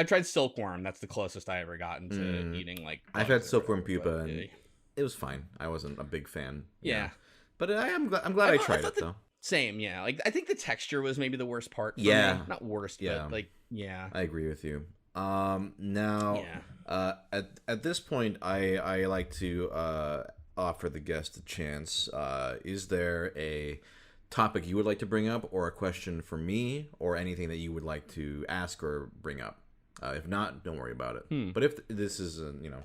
tried silkworm. That's the closest I ever gotten to eating like. I've had silkworm pupa, and it was fine. I wasn't a big fan. Yeah, but I'm glad I tried it though. Same, yeah. Like I think the texture was maybe the worst part. For me. Not worst, but like I agree with you. Now, at this point, I like to offer the guest a chance. Is there a topic you would like to bring up, or a question for me, or anything that you would like to ask or bring up? If not, don't worry about it. But if this is, you know,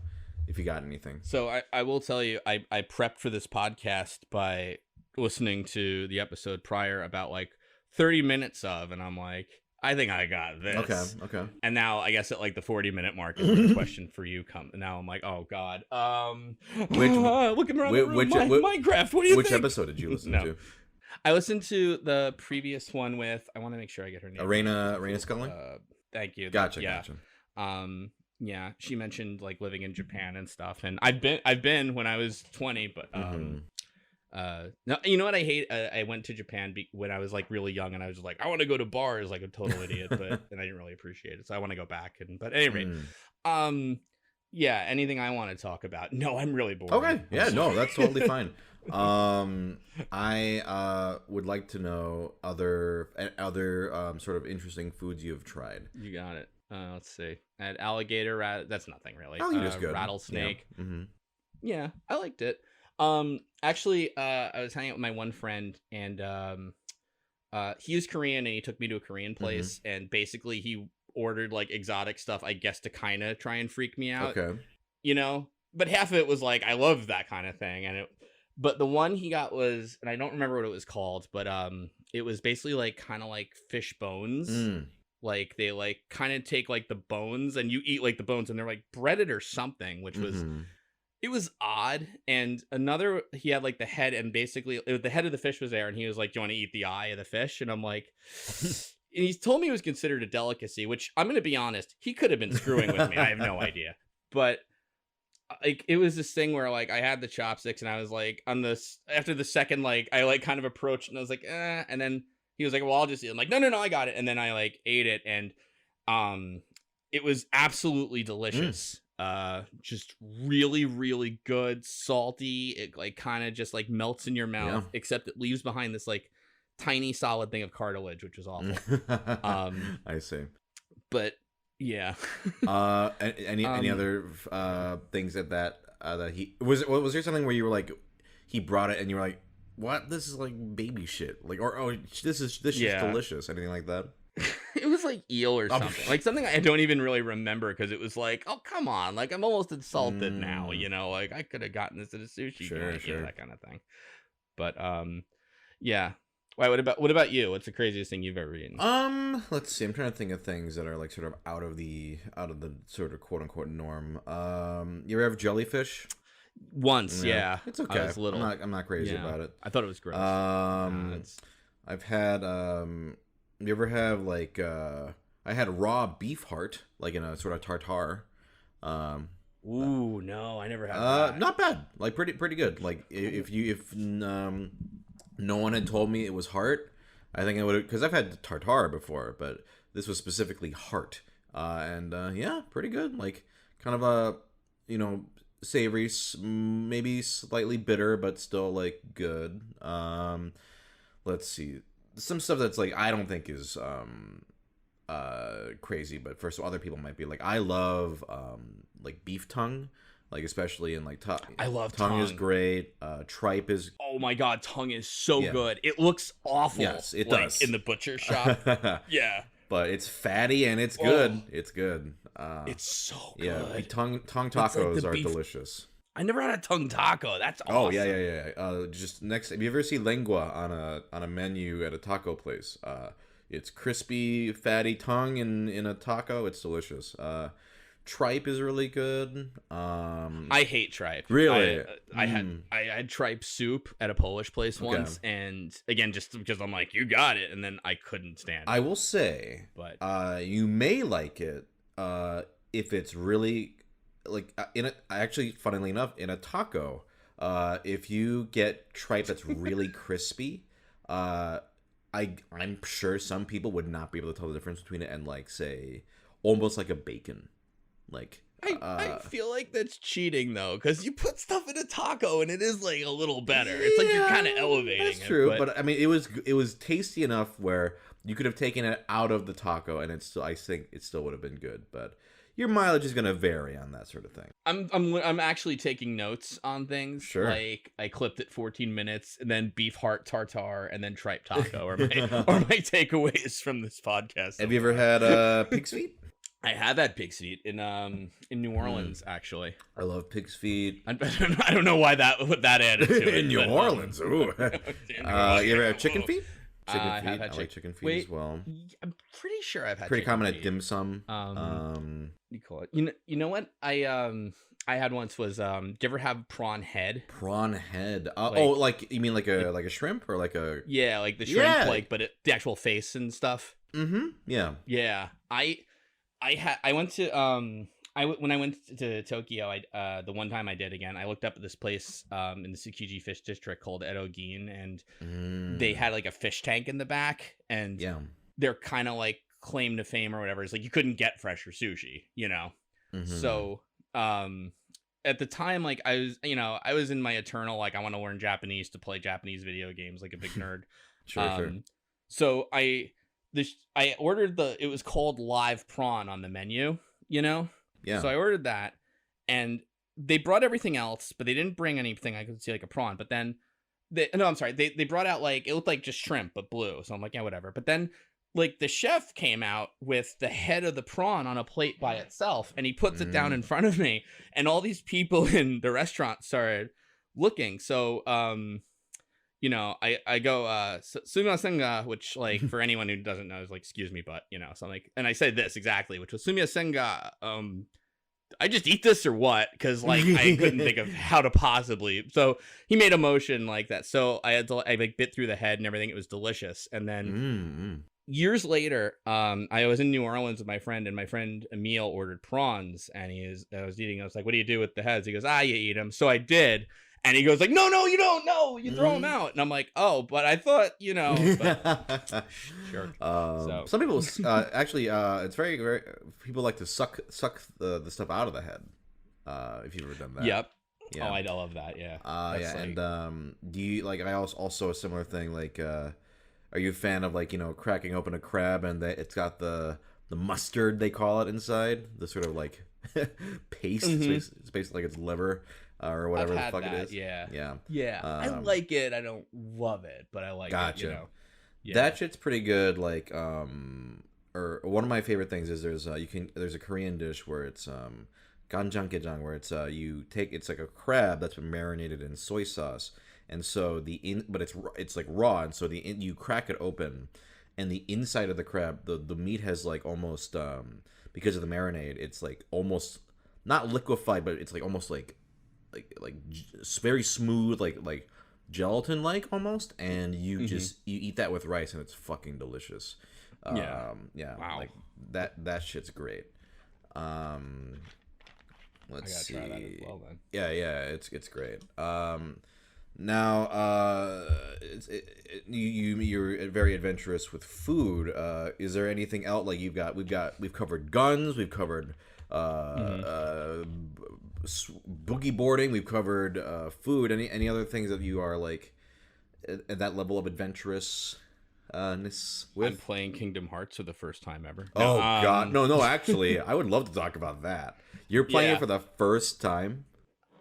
if you got anything. So I will tell you, I prepped for this podcast by listening to the episode prior about like 30 minutes of, and I'm like, I think I got this. Okay. And now I guess at like the 40-minute mark is where the question for you come. And now I'm like, oh God. Looking around the room, Minecraft. What do you think? Which episode did you listen to? I listened to the previous one with, I want to make sure I get her name. Arena Scully? Thank you. Gotcha. Yeah, she mentioned like living in Japan and stuff, and I've been when I was 20, but no, you know what I hate? I went to Japan when I was like really young, and I was just like, I want to go to bars like a total idiot, and I didn't really appreciate it, so I want to go back. But at any rate, yeah, anything I want to talk about? No, I'm really bored. Okay, yeah, no, that's totally fine. I would like to know other sort of interesting foods you've tried. You got it. Let's see. I had alligator that's nothing really. Alligator's good. Rattlesnake. Yeah, I liked it. Actually, I was hanging out with my one friend, and he is Korean, and he took me to a Korean place, and basically he ordered like exotic stuff, I guess, to kind of try and freak me out. Okay. You know, but half of it was like I love that kind of thing, but the one he got was, and I don't remember what it was called, but it was basically like kind of like fish bones. Mm. Like they like kind of take like the bones and you eat like the bones and they're like breaded or something, which was Mm-hmm. it was odd. And another, he had like the head, and basically the head of the fish was there, and he was like, "Do you want to eat the eye of the fish?" And I'm like, and he told me it was considered a delicacy, which I'm gonna be honest, he could have been screwing with me. I have no idea, but like it was this thing where like I had the chopsticks and I was like on this after the second like I like kind of approached and I was like and then he was like, "Well, I'll just eat it." I'm like, no, I got it. And then I like ate it, and it was absolutely delicious. Just really, really good, salty. It like kind of just like melts in your mouth, except it leaves behind this like tiny solid thing of cartilage, which was awful. I see. But yeah. Any other things that he was there something where you were like, he brought it and you were like, what? This is like baby shit. Like, or this is delicious. Anything like that? It was like eel or something. Like something I don't even really remember, because it was like, oh come on, like I'm almost insulted now, you know, like I could have gotten this at a sushi joint, you know, that kind of thing. But yeah. Why? What about you? What's the craziest thing you've ever eaten? Let's see. I'm trying to think of things that are like sort of out of the sort of quote unquote norm. You ever have jellyfish? Once, yeah. It's okay. I was little. I'm not crazy about it. I thought it was gross. I've had you ever have like I had raw beef heart, like in a sort of tartare. Ooh, no, I never had that. Not bad. Like pretty good. Like if no one had told me it was heart, I think I would have, because I've had tartare before, but this was specifically heart. And yeah, pretty good. Like kind of a, you know, savory, maybe slightly bitter, but still like good. Let's see, some stuff that's like I don't think is crazy, but for some other people might be like, I love like beef tongue, like especially in like I love tongue is great. Tripe is, oh my god, tongue is so good. It looks awful. Yes, it like, does in the butcher shop. Yeah, but it's fatty and it's good. It's good. It's so good. Yeah, tongue tacos are delicious. I never had a tongue taco. That's awesome. Oh yeah. Just next, if you ever see lengua on a menu at a taco place, it's crispy, fatty tongue in a taco. It's delicious. Tripe is really good. I hate tripe. Really? I had tripe soup at a Polish place once, and again, just because I'm like, you got it, and then I couldn't stand it. I will say, but you may like it if it's really like actually, funnily enough, in a taco, if you get tripe that's really crispy, I'm sure some people would not be able to tell the difference between it and like say almost like a bacon. Like I feel like that's cheating though, because you put stuff in a taco and it is like a little better. It's like you're kind of elevating. That's true, but I mean, it was tasty enough where you could have taken it out of the taco and I think it still would have been good. But your mileage is going to vary on that sort of thing. I'm actually taking notes on things. Sure. Like I clipped it 14 minutes, and then beef heart tartare, and then tripe taco, or my takeaways from this podcast. Have you ever had pig's feet? I have had pig's feet in New Orleans, actually. I love pig's feet. I don't know why what that added to it. In New Orleans, ooh. You ever have chicken feet? Chicken I feet. have had I like chicken feet as well. I'm pretty sure I've had. Pretty common feet. at dim sum. You call it. You know what I had once was do you ever have prawn head? Prawn head. Like you mean like a shrimp or like a like the shrimp, like but the actual face and stuff. Mm-hmm. Yeah. Yeah. I went to when I went to Tokyo, the one time I did again, I looked up at this place in the Tsukiji Fish District called Edogin, and they had like a fish tank in the back, and they're kind of like claim to fame or whatever. It's like you couldn't get fresher sushi, you know. Mm-hmm. So at the time, like I was in my eternal like I want to learn Japanese to play Japanese video games like a big nerd. Sure. So I ordered it was called live prawn on the menu, you know? Yeah. So I ordered that, and they brought everything else, but they didn't bring anything I could see like a prawn. But then they brought out like, it looked like just shrimp, but blue. So I'm like, yeah, whatever. But then like the chef came out with the head of the prawn on a plate by itself, and he puts it down in front of me, and all these people in the restaurant started looking. So, you know, I go Sumiya Senga, which like for anyone who doesn't know is like excuse me, but you know, so I'm like, and I said this exactly, which was Sumiya Senga. I just eat this or what? Because like I couldn't think of how to possibly. So he made a motion like that. So I like bit through the head and everything. It was delicious. And then years later, I was in New Orleans with my friend, and my friend Emil ordered prawns, and I was eating. I was like, "What do you do with the heads?" He goes, "You eat them." So I did. And he goes like, no, you don't. No, you throw them out. And I'm like, oh, but I thought, you know. But, sure. Some people actually, it's very, very. People like to suck the stuff out of the head. If you've ever done that. Yep. Yeah. Oh, I love that. Yeah. Yeah. Like... And do you like? I also a similar thing. Like, are you a fan of like cracking open a crab and it's got the mustard they call it inside, the sort of like paste. It's basically like its liver. Or whatever the fuck it is. Yeah. I like it. I don't love it, but I like it. You know? Yeah. That shit's pretty good. Like, or one of my favorite things is there's a Korean dish where it's ganjanggaejang, where it's it's like a crab that's been marinated in soy sauce, and so but it's like raw, and so you crack it open, and the inside of the crab, the meat has like almost because of the marinade, it's like almost not liquefied, but it's like almost like very smooth, like gelatin like almost, and you eat that with rice and it's fucking delicious. Wow. Like that shit's great. Let's see. Try that as well, then. Yeah, it's great. Now you're very adventurous with food. Is there anything else? Like we've covered guns, we've covered boogie boarding, we've covered food. Any other things that you are like at that level of adventurousness with? I'm playing Kingdom Hearts for the first time ever. Oh god, no, actually I would love to talk about that. You're playing it for the first time?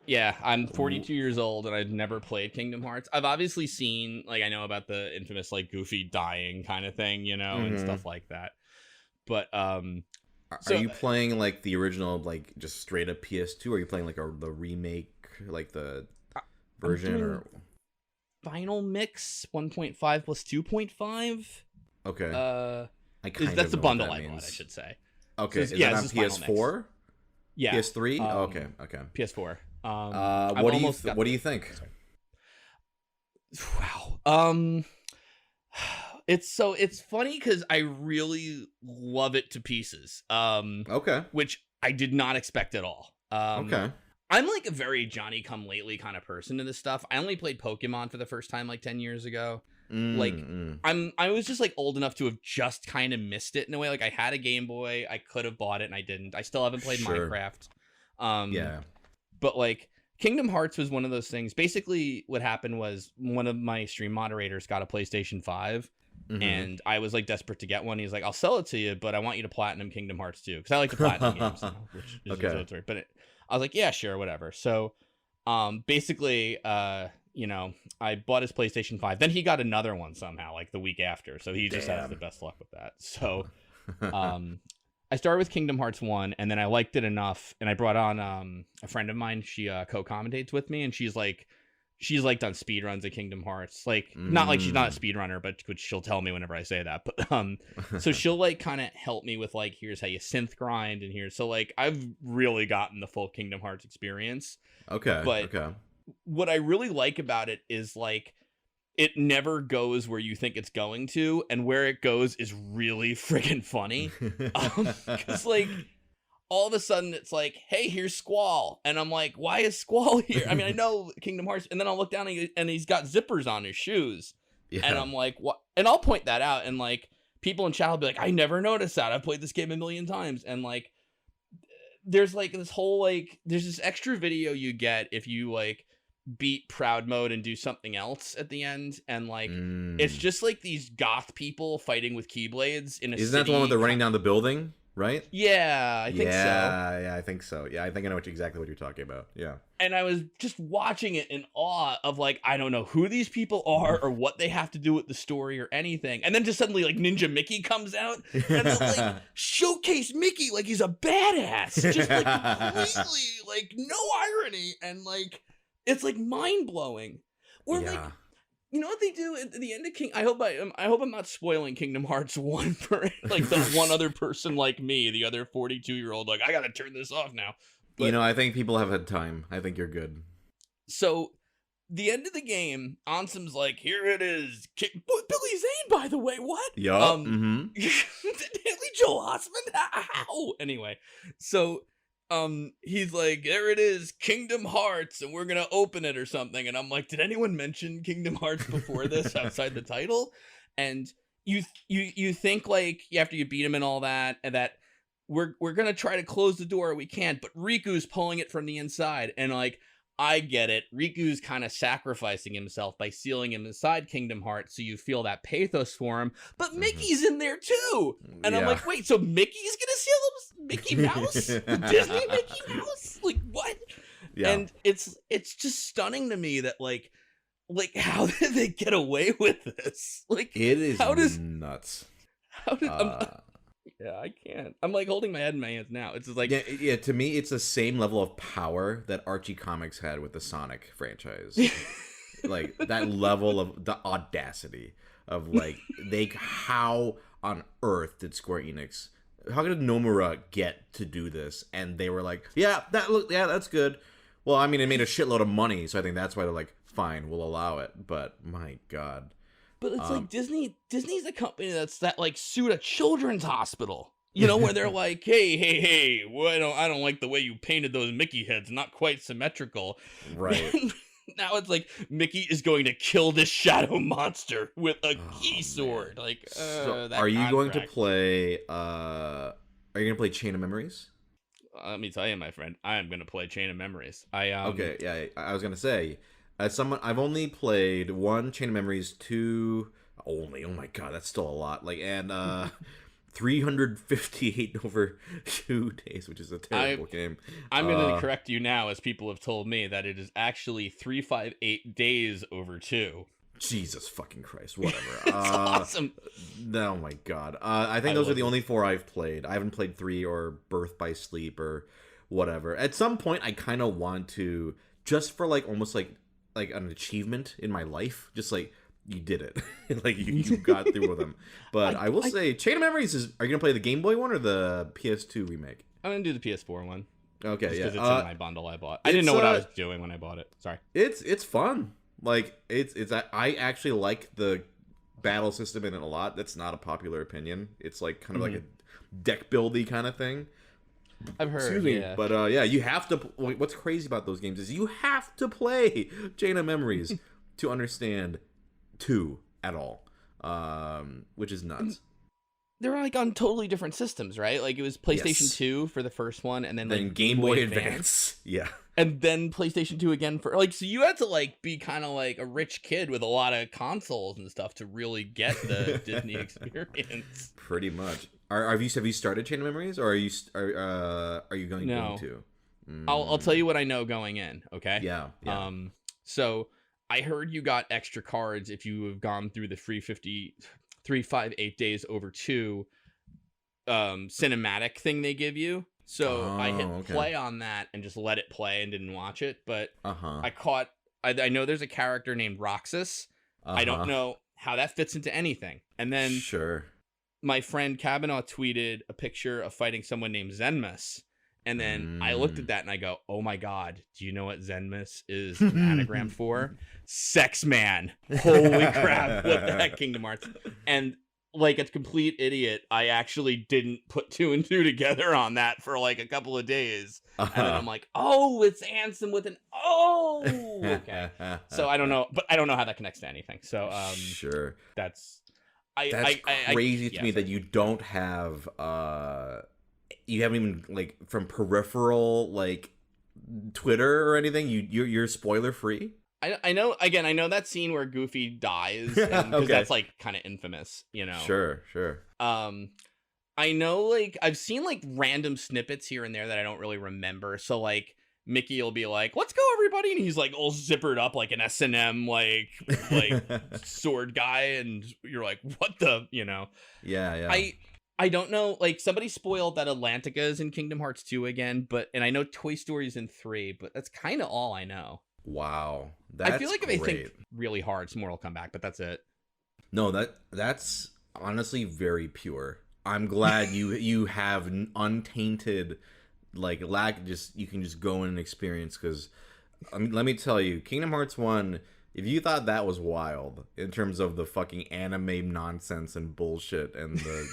Yeah, I'm 42 years old and I've never played Kingdom Hearts. I've obviously seen, like, I know about the infamous like Goofy dying kind of thing, you know, and stuff like that. But Are you playing like the original, like just straight up PS2? Or are you playing like the remake, like the version, or Final Mix 1.5 plus 2.5? Okay. That's the bundle I bought, I should say. Okay. Is that on PS4? Yeah. PS3? Okay. PS4. What do you think? Wow. It's funny because I really love it to pieces. Okay. Which I did not expect at all. Okay. I'm like a very Johnny come lately kind of person to this stuff. I only played Pokemon for the first time like 10 years ago. I was just like old enough to have just kind of missed it in a way. Like I had a Game Boy, I could have bought it and I didn't. I still haven't played Minecraft. But like Kingdom Hearts was one of those things. Basically what happened was one of my stream moderators got a PlayStation 5. And I was like desperate to get one. He's like, I'll sell it to you, but I want you to platinum Kingdom Hearts too, because I like to platinum games now, which is okay. But I was like, yeah, sure, whatever. So basically you know, I bought his PlayStation 5. Then he got another one somehow, like the week after. So he just has the best luck with that. So I started with Kingdom Hearts 1, and then I liked it enough, and I brought on a friend of mine. She co-commentates with me, and she's like done speedruns of Kingdom Hearts. Like, not like she's not a speedrunner, but she'll tell me whenever I say that. But so she'll like kind of help me with like, here's how you synth grind, and here's so like I've really gotten the full Kingdom Hearts experience. But what I really like about it is like it never goes where you think it's going to, and where it goes is really friggin' funny. Because like all of a sudden it's like, hey, here's Squall, and I'm like, why is Squall here? I mean, I know Kingdom Hearts, and then I'll look down and he's got zippers on his shoes, and I'm like, what? And I'll point that out, and like people in chat will be like, I never noticed that. I've played this game a million times, and like there's like this whole like there's this extra video you get if you like beat Proud Mode and do something else at the end, and like it's just like these goth people fighting with keyblades in a Isn't that the one where they're running down the building, right? Yeah, I think so. Yeah, I think so. Yeah, I think I know exactly what you're talking about. Yeah. And I was just watching it in awe of like, I don't know who these people are or what they have to do with the story or anything. And then just suddenly like Ninja Mickey comes out and they'll like showcase Mickey like he's a badass. Just like completely like no irony, and like it's like mind blowing. Or like You know what they do at the end of I hope I'm not spoiling Kingdom Hearts 1 for like the one other person like me, the other 42-year-old, like, I gotta turn this off now. You But know, I think people have had time. I think you're good. so the end of the game, Ansem's like, here it is. Billy Zane, by the way, what? Yup. Mm-hmm. Haley Joel Osment? How? Anyway, so he's like, there it is, Kingdom Hearts, and we're gonna open it or something. And I'm like, did anyone mention Kingdom Hearts before this outside the title? And you think like after you beat him and all that, and that we're gonna try to close the door, we can't, but Riku's pulling it from the inside, and like, I get it. Riku's kind of sacrificing himself by sealing him inside Kingdom Hearts, so you feel that pathos for him. But Mickey's in there too, and I'm like, wait, so Mickey's gonna seal him? Mickey Mouse, Disney Mickey Mouse, like what? Yeah. And it's just stunning to me that like how did they get away with this? Like, it is nuts. How did yeah, I can't. I'm like holding my head in my hands now. It's just like yeah. To me, it's the same level of power that Archie Comics had with the Sonic franchise. Like that level of the audacity of like how on earth did Square Enix? How did Nomura get to do this? And they were like, yeah, that's good. Well, I mean, it made a shitload of money, so I think that's why they're like, fine, we'll allow it. But my God. But it's like Disney's a company that like sued a children's hospital, you know, where they're like, hey, well, I don't like the way you painted those Mickey heads, not quite symmetrical. Right. Now it's like Mickey is going to kill this shadow monster with a key sword. Man. Like, so are you going to play? Are you going to play Chain of Memories? Let me tell you, my friend, I am going to play Chain of Memories. Okay, yeah, I was going to say. As someone, I've only played 1 Chain of Memories, 2 only. Oh my God, that's still a lot. Like, and 358 over 2 days, which is a terrible game. I'm going to correct you now, as people have told me that it is actually 358 days over 2. Jesus fucking Christ, whatever. It's awesome. Oh my God. I think those are the only 4 I've played. I haven't played 3 or Birth by Sleep or whatever. At some point, I kind of want to, just for like almost like an achievement in my life, just like you did it. Like you got through with them. But I will say Chain of Memories are you gonna play the Game Boy one or the PS2 remake? I'm gonna do the PS4 one. Okay, just yeah, because it's in my bundle I bought. I didn't know what I was doing when I bought it. Sorry. It's fun. Like it's I actually like the battle system in it a lot. That's not a popular opinion. It's like kind of like a deck buildy kind of thing. I've heard. Excuse me, yeah. But yeah, you have to. What's crazy about those games is you have to play Chain of Memories to understand 2 at all, which is nuts. They're like on totally different systems, right? Like it was PlayStation 2 for the first one, and then like Game Boy Advance. Yeah, and then PlayStation 2 again for like. So you had to like be kind of like a rich kid with a lot of consoles and stuff to really get the Disney experience. Pretty much. Have you started Chain of Memories, or are you going to? I'll tell you what I know going in. Okay. Yeah. So I heard you got extra cards if you have gone through the 358 days over 2 cinematic thing they give you. So I hit play on that and just let it play and didn't watch it. But I know there's a character named Roxas. I don't know how that fits into anything. And then sure. My friend Kavanaugh tweeted a picture of fighting someone named Zenmus. And then I looked at that and I go, oh my God, do you know what Zenmus is an anagram for? Sex man. Holy crap. What the heck, Kingdom Hearts? And like a complete idiot, I actually didn't put 2 and 2 together on that for like a couple of days. And then I'm like, oh, it's Ansem with an okay. So I don't know, but I don't know how that connects to anything. So sure. That's crazy to me that you don't have you haven't even like from peripheral like Twitter or anything. You're spoiler free. I know. Again, I know that scene where Goofy dies because that's like kind of infamous, you know. Sure. I know, like I've seen like random snippets here and there that I don't really remember. So like Mickey will be like, "Let's go, everybody," and he's like all zippered up like an S&M like sword guy, and you're like, "What the?" You know? Yeah. I don't know. Like somebody spoiled that Atlantica is in Kingdom Hearts 2 again, and I know Toy Story's in 3, but that's kind of all I know. Wow, I that's feel like if great. I think really hard, some more will come back, but that's it. No, that's honestly very pure. I'm glad you have untainted like lack. Just you can just go in and experience because let me tell you, Kingdom Hearts 1. If you thought that was wild in terms of the fucking anime nonsense and bullshit and the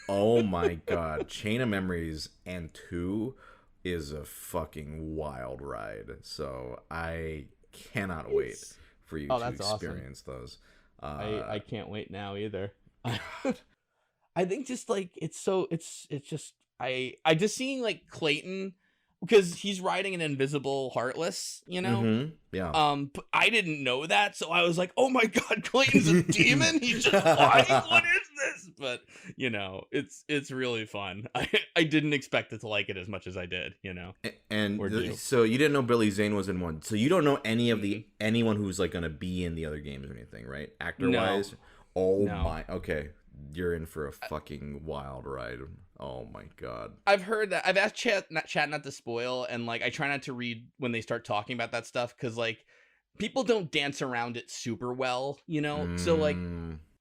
oh my god, Chain of Memories and 2 is a fucking wild ride. So I cannot wait for you Oh, to that's awesome. experience those. I can't wait now either. I think just like it's just I just seeing like Clayton because he's riding an invisible Heartless, you know. Yeah. But I didn't know that, so I was like, "Oh my god, Clayton's a demon! He's just flying. What is this?" But you know, it's really fun. I didn't expect it to like it as much as I did, you know. So you didn't know Billy Zane was in 1. So you don't know any of the anyone who's like gonna be in the other games or anything, right? Actor wise. No. Oh No. my. Okay, you're in for a fucking wild ride. Oh my god. I've heard that. I've asked chat not to spoil, and like I try not to read when they start talking about that stuff because like people don't dance around it super well, you know. So like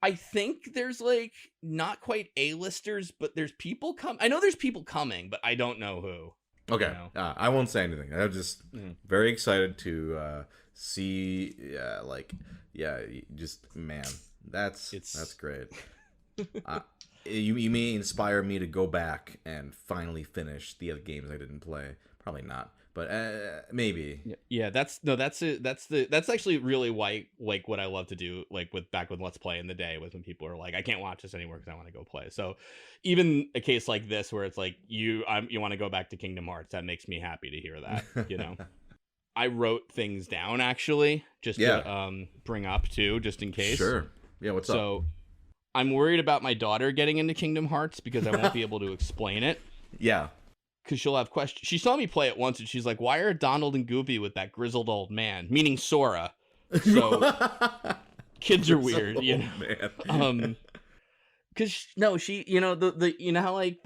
I think there's like not quite A-listers, but there's people come. I know there's people coming, but I don't know who. Okay, You know? I won't say anything. I'm just very excited to see. Just man, that's great. You may inspire me to go back and finally finish the other games I didn't play. Probably not, but maybe. Yeah, that's it. That's actually really why like what I love to do like with Let's Play in the day was when people are like, I can't watch this anymore because I want to go play. So even a case like this where it's like you want to go back to Kingdom Hearts, that makes me happy to hear that. You know, I wrote things down actually just to bring up too, just in case. Sure. Yeah. What's up? So I'm worried about my daughter getting into Kingdom Hearts because I won't be able to explain it. Yeah. Because she'll have questions. She saw me play it once and she's like, why are Donald and Goofy with that grizzled old man? Meaning Sora. So kids are weird, you know. Because no, she, you know, the you know how like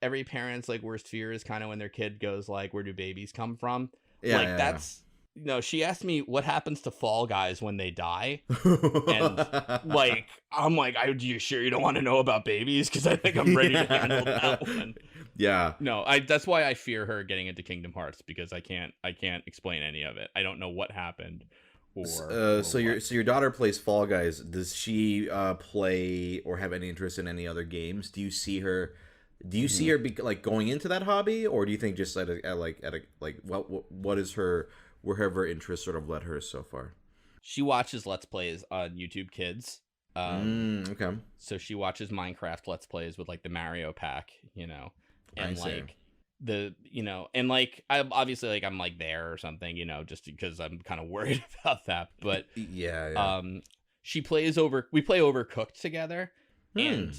every parent's like worst fear is kind of when their kid goes like, where do babies come from? Yeah, like that's no, she asked me what happens to Fall Guys when they die, and like I'm like, are you sure you don't want to know about babies? Because I think I'm ready to handle that one. Yeah. No, that's why I fear her getting into Kingdom Hearts because I can't explain any of it. I don't know what happened. So your daughter plays Fall Guys. Does she play or have any interest in any other games? Do you see her? Like going into that hobby, or do you think just what is her? Where have her interests sort of led her so far? She watches Let's Plays on YouTube Kids. Okay. So she watches Minecraft Let's Plays with like the Mario pack, you know, and like and like I obviously like I'm like there or something, you know, just because I'm kind of worried about that. But yeah. we play Overcooked together, and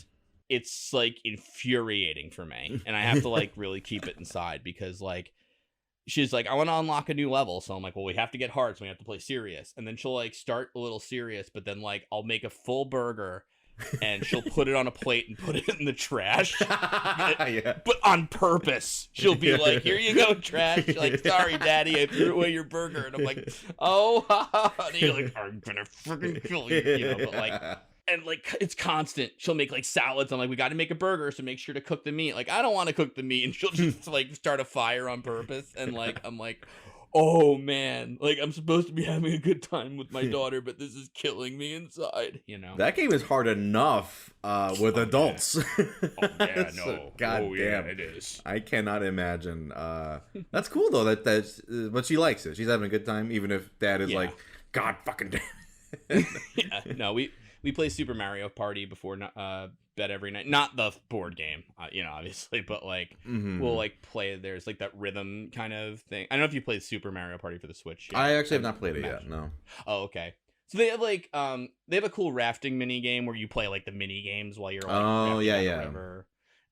it's like infuriating for me, and I have to like really keep it inside because like. She's like, I want to unlock a new level. So I'm like, well, we have to get hard. So we have to play serious. And then she'll like start a little serious, but then like I'll make a full burger and she'll put it on a plate and put it in the trash. But on purpose. She'll be like, here you go, trash. She's like, sorry, daddy, I threw away your burger. And I'm like, oh, and you're like, I'm going to freaking kill you. You know, but like, and like it's constant. She'll make like salads. I'm like, we got to make a burger, so make sure to cook the meat. Like, I don't want to cook the meat, and she'll just like start a fire on purpose. And like, I'm like, oh man, like I'm supposed to be having a good time with my daughter, but this is killing me inside. You know, that game is hard enough with adults. Yeah, no, God damn, yeah, it is. I cannot imagine. That's cool though. That's but she likes it. She's having a good time, even if Dad is like, God fucking damn. Yeah, no, we play Super Mario Party before bed every night. Not the board game, you know, obviously, but like we'll like play. There's like that rhythm kind of thing. I don't know if you played Super Mario Party for the Switch yet. I actually have not played it yet. No. Oh, okay. So they have like they have a cool rafting mini game where you play like the mini games while you're like rafting down the river.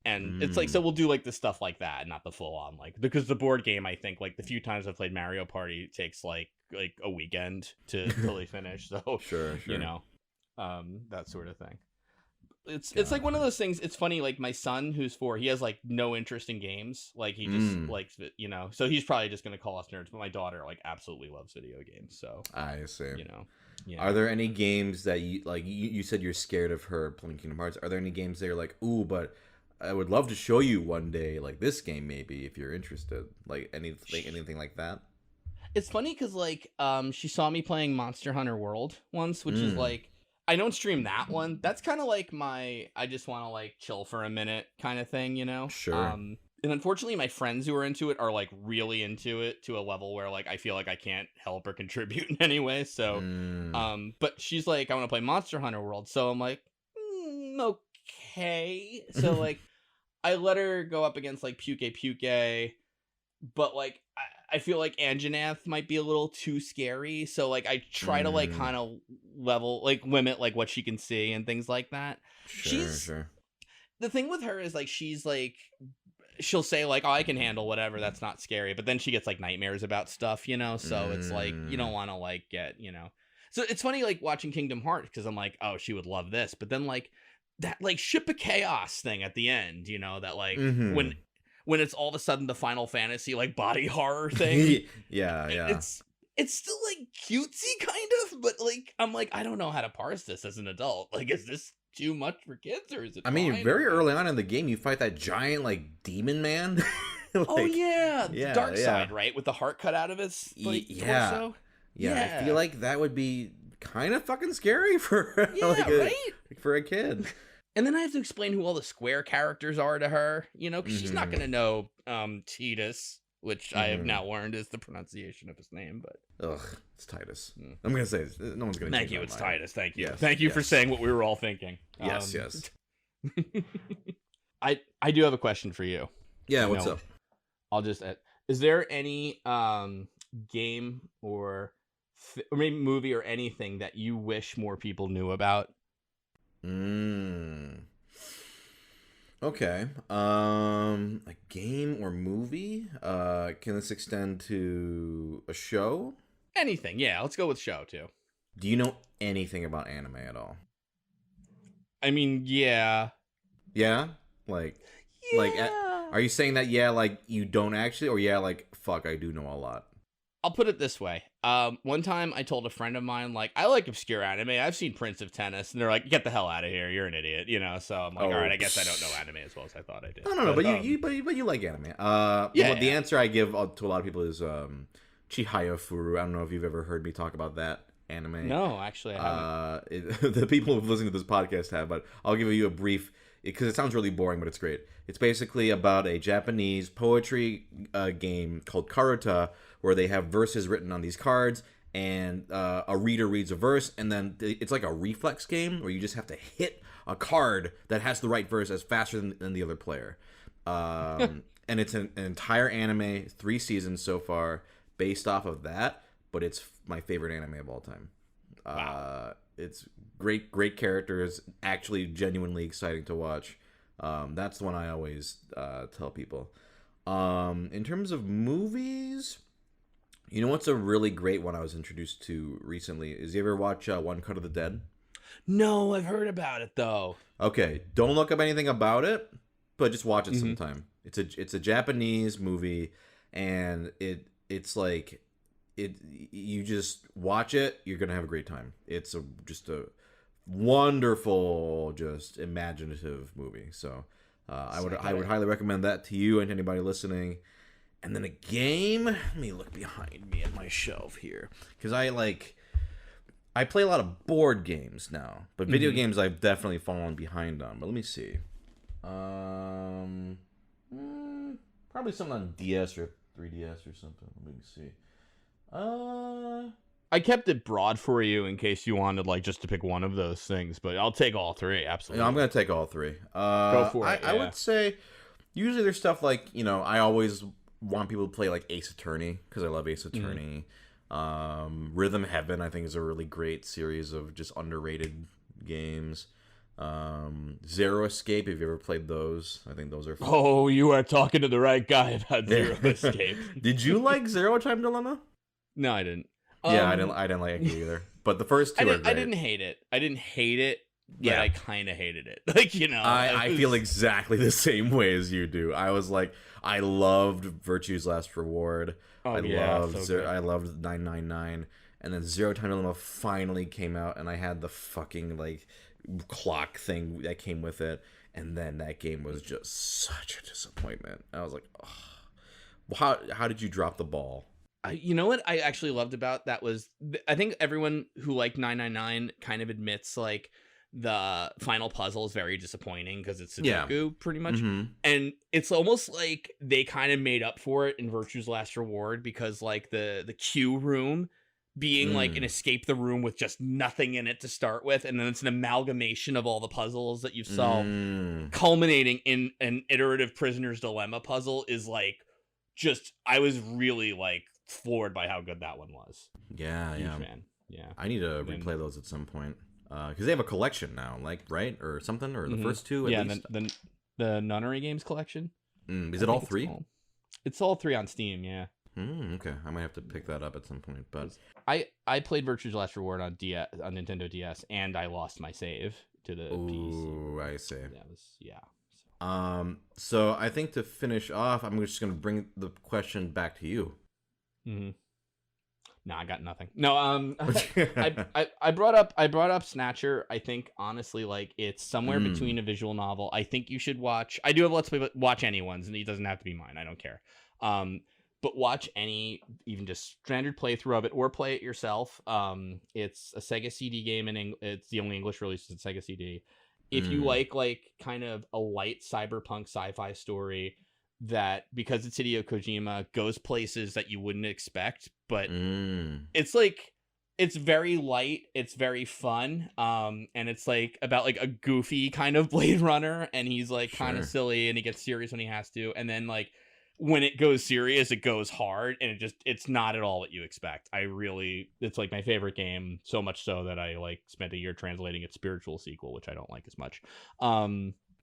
And it's like, so we'll do like the stuff like that, not the full on like, because the board game, I think like the few times I've played Mario Party takes like a weekend to fully finish. So sure. You know. That sort of thing. It's like one of those things. It's funny, like my son who's 4, he has like no interest in games. Like he just likes it, you know. So he's probably just gonna call us nerds. But my daughter like absolutely loves video games. So I see. you know, yeah. Are there any games that you like? You said you're scared of her playing Kingdom Hearts. Are there any games that you're like, ooh, but I would love to show you one day, like this game maybe if you're interested, like anything like that? It's funny because like she saw me playing Monster Hunter World once, which is like I don't stream that one. That's kind of like my I just want to like chill for a minute kind of thing, you know. Sure. And unfortunately, my friends who are into it are like really into it to a level where like I feel like I can't help or contribute in any way. So, but she's like, I want to play Monster Hunter World. So I'm like, okay. So like, I let her go up against like Puke, but like I feel like Anjanath might be a little too scary. So like I try to like kind of limit like what she can see and things like that. Sure. The thing with her is like she's like she'll say like, oh, I can handle whatever, that's not scary, but then she gets like nightmares about stuff, you know. So it's like you don't want to like get, you know. So it's funny like watching Kingdom Hearts because I'm like, oh, she would love this, but then like that like Ship of Chaos thing at the end, you know, that like when it's all of a sudden the Final Fantasy like body horror thing. yeah it's still like cutesy kind of, but like I'm like, I don't know how to parse this as an adult. Like, is this too much for kids or is it fine? Very early on in the game you fight that giant like demon man. Like, oh yeah, Dark Side, right, with the heart cut out of his like, torso. Yeah, I feel like that would be kind of fucking scary for for a kid. And then I have to explain who all the Square characters are to her, you know, because she's not going to know Tidus, which I have now learned is the pronunciation of his name. But it's Titus. I'm going to say no one's going to. Thank you, it's Titus. Thank you. Yes, Thank you for saying what we were all thinking. Yes. I do have a question for you. Yeah, what's up? I'll just. Is there any game or maybe movie or anything that you wish more people knew about? Okay. A game or movie? Can this extend to a show? Anything, yeah. Let's go with show too. Do you know anything about anime at all? I mean, yeah. Yeah? Like, are you saying that, yeah, like, you don't actually, or yeah, like, fuck, I do know a lot? I'll put it this way. One time I told a friend of mine, like, I like obscure anime. I've seen Prince of Tennis. And they're like, get the hell out of here. You're an idiot. You know? So I'm like, all right, I guess I don't know anime as well as I thought I did. No, but you like anime. The answer I give to a lot of people is Chihaya Furu. I don't know if you've ever heard me talk about that anime. No, actually I haven't. The people who've listened to this podcast have, but I'll give you a brief, because it sounds really boring, but it's great. It's basically about a Japanese poetry game called Karuta, where they have verses written on these cards, and a reader reads a verse, and then it's like a reflex game where you just have to hit a card that has the right verse as faster than the other player. And it's an entire anime, 3 seasons so far, based off of that, but it's my favorite anime of all time. Wow. It's great characters, actually genuinely exciting to watch. That's the one I always tell people. In terms of movies, you know what's a really great one I was introduced to recently? Is you ever watch One Cut of the Dead? No, I've heard about it though. Okay, don't look up anything about it, but just watch it sometime. It's a Japanese movie, and it's like you just watch it, you're gonna have a great time. It's just a wonderful, just imaginative movie. So I would highly recommend that to you and to anybody listening. And then a game, let me look behind me at my shelf here, because I play a lot of board games now, but video games I've definitely fallen behind on. But let me see, probably something on DS or 3DS or something. Let me see. I kept it broad for you in case you wanted like just to pick one of those things, but I'll take all 3. Absolutely. I'm gonna take all 3. Go for it. I would say usually there's stuff like, you know, I always want people to play like Ace Attorney because I love Ace Attorney. Rhythm Heaven I think is a really great series of just underrated games. Zero Escape, have you ever played those? I think those are fun. Oh, you are talking to the right guy about Zero Escape. Did you like Zero Time Dilemma? No, I didn't. Yeah, I didn't like it either. But the first 2 are great. I didn't hate it. but I kind of hated it. Like, you know, I feel exactly the same way as you do. I was like, I loved Virtue's Last Reward. Oh, yeah, I loved 999, and then Zero Time Dilemma finally came out, and I had the fucking like clock thing that came with it, and then that game was just such a disappointment. I was like, oh. How did you drop the ball? You know what I actually loved about that was I think everyone who liked 999 kind of admits like the final puzzle is very disappointing because it's Sudoku pretty much. And it's almost like they kind of made up for it in Virtue's Last Reward because like the queue room being like an escape the room with just nothing in it to start with, and then it's an amalgamation of all the puzzles that you've solved culminating in an iterative prisoner's dilemma puzzle is like just I was really like floored by how good that one was. Yeah. Man. Yeah. I need to replay those at some point. Because they have a collection now, like, right? Or something? Or the first two, at least? The Nunnery Games collection. Is it all three? It's all three on Steam, yeah. Okay. I might have to pick that up at some point. But I played Virtue's Last Reward on Nintendo DS, and I lost my save to the PC. Oh, I see. Yeah. So I think to finish off, I'm just going to bring the question back to you. No, I got nothing. No, I brought up Snatcher. I think honestly, like it's somewhere between a visual novel. I think you should watch. I do have Let's Play, but watch anyone's, and it doesn't have to be mine. I don't care. But watch any, even just standard playthrough of it, or play it yourself. It's a Sega CD game, and it's the only English release in Sega CD. If you like kind of a light cyberpunk sci-fi story that, because it's Hideo Kojima, goes places that you wouldn't expect, but it's like it's very light, it's very fun, and it's like about like a goofy kind of Blade Runner, and he's like kind of silly, and he gets serious when he has to, and then like when it goes serious, it goes hard, and it's not at all what you expect. It's like my favorite game, so much so that I like spent a year translating its spiritual sequel, which I don't like as much.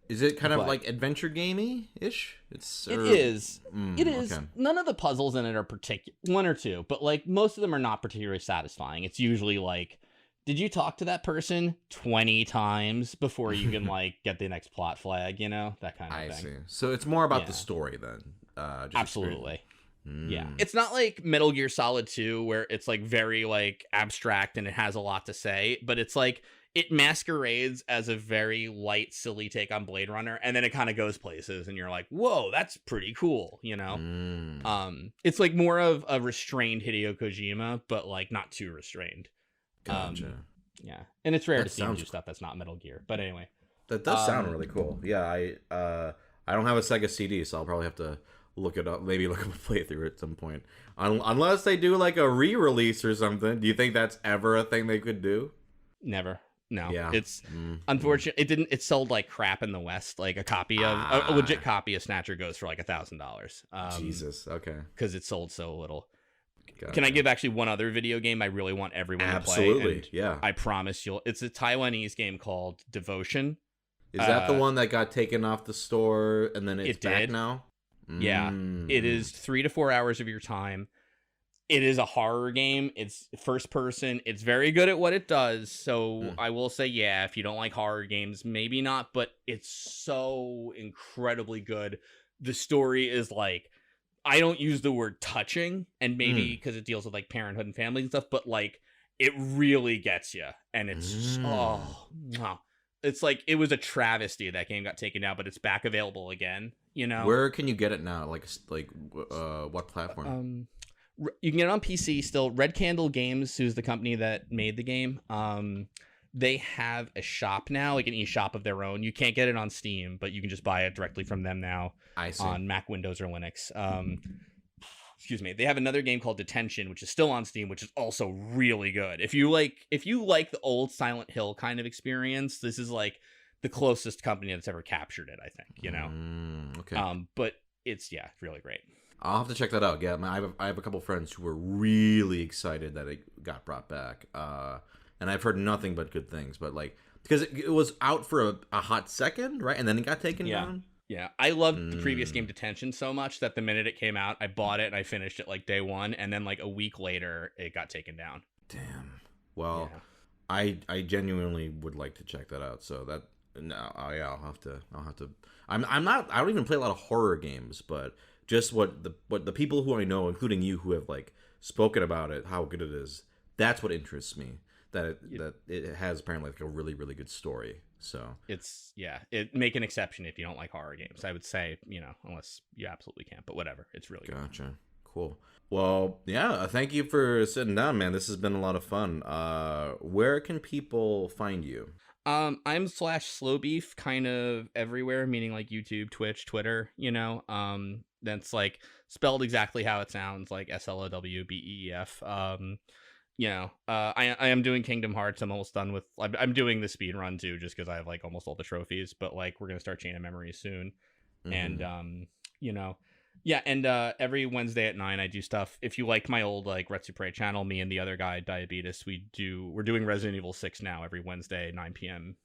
Is it kind of like adventure gamey-ish? It is. Okay. None of the puzzles in it are particular. One or two, but like most of them are not particularly satisfying. It's usually like, did you talk to that person 20 times before you can like get the next plot flag? You know, that kind of thing. I see. So it's more about the story then. Absolutely. Yeah. It's not like Metal Gear Solid 2 where it's like very like abstract and it has a lot to say, but it's like it masquerades as a very light, silly take on Blade Runner, and then it kind of goes places, and you're like, "Whoa, that's pretty cool," you know. It's like more of a restrained Hideo Kojima, but like not too restrained. Gotcha. Yeah, and it's rare to see him do stuff that's not Metal Gear. But anyway, that does sound really cool. Yeah, I don't have a Sega CD, so I'll probably have to look it up. Maybe look up a playthrough at some point, unless they do like a re-release or something. Do you think that's ever a thing they could do? Never. No, it's unfortunate. It sold like crap in the West. Like a copy of a legit copy of Snatcher goes for like $1,000. Jesus, okay, because it sold so little. Gotcha. Can I give actually one other video game I really want everyone to play? Absolutely, yeah. I promise you'll. It's a Taiwanese game called Devotion. Is that the one that got taken off the store and then it's back now? Yeah, it is 3 to 4 hours of your time. It is a horror game. It's first person. It's very good at what it does. So I will say, yeah, if you don't like horror games, maybe not, but it's so incredibly good. The story is like, I don't use the word touching, and maybe because it deals with like parenthood and family and stuff, but like it really gets you. And it's, it's like, it was a travesty that game got taken down, but it's back available again, you know? Where can you get it now? Like what platform? You can get it on PC still. Red Candle Games, who's the company that made the game, they have a shop now, like an eShop of their own. You can't get it on Steam, but you can just buy it directly from them now. I see. On Mac, Windows, or Linux. Excuse me. They have another game called Detention, which is still on Steam, which is also really good. If you like the old Silent Hill kind of experience, this is like the closest company that's ever captured it, I think, you know? Okay. But it's really great. I'll have to check that out. Yeah, I have a couple friends who were really excited that it got brought back, and I've heard nothing but good things. But like, because it was out for a hot second, right, and then it got taken down. Yeah, I loved the previous game Detention so much that the minute it came out, I bought it and I finished it like day one, and then like a week later, it got taken down. Damn. Well, I genuinely would like to check that out. So that no, yeah, I'll have to. I'm not. I don't even play a lot of horror games, but just what the people who I know, including you, who have like spoken about it, how good it is. That's what interests me. That it has apparently like a really really good story. So It's yeah, it make an exception if you don't like horror games. I would say, unless you absolutely can't, but whatever. It's really good. gotcha. Cool. Well, yeah. Thank you for sitting down, man. This has been a lot of fun. Where can people find you? I'm slash Slowbeef kind of everywhere, meaning like YouTube, Twitch, Twitter, that's like spelled exactly how it sounds, like Slowbeef. I am doing Kingdom Hearts. I'm almost done with, I'm doing the speed run too, just because I have like almost all the trophies, but like we're going to start Chain of Memories soon. And, Mm-hmm. you know, yeah. And, every Wednesday at 9, I do stuff. If you liked my old like Reexperiencing channel, me and the other guy, Diabetes, we're doing Resident Evil 6 now every Wednesday, 9 p.m.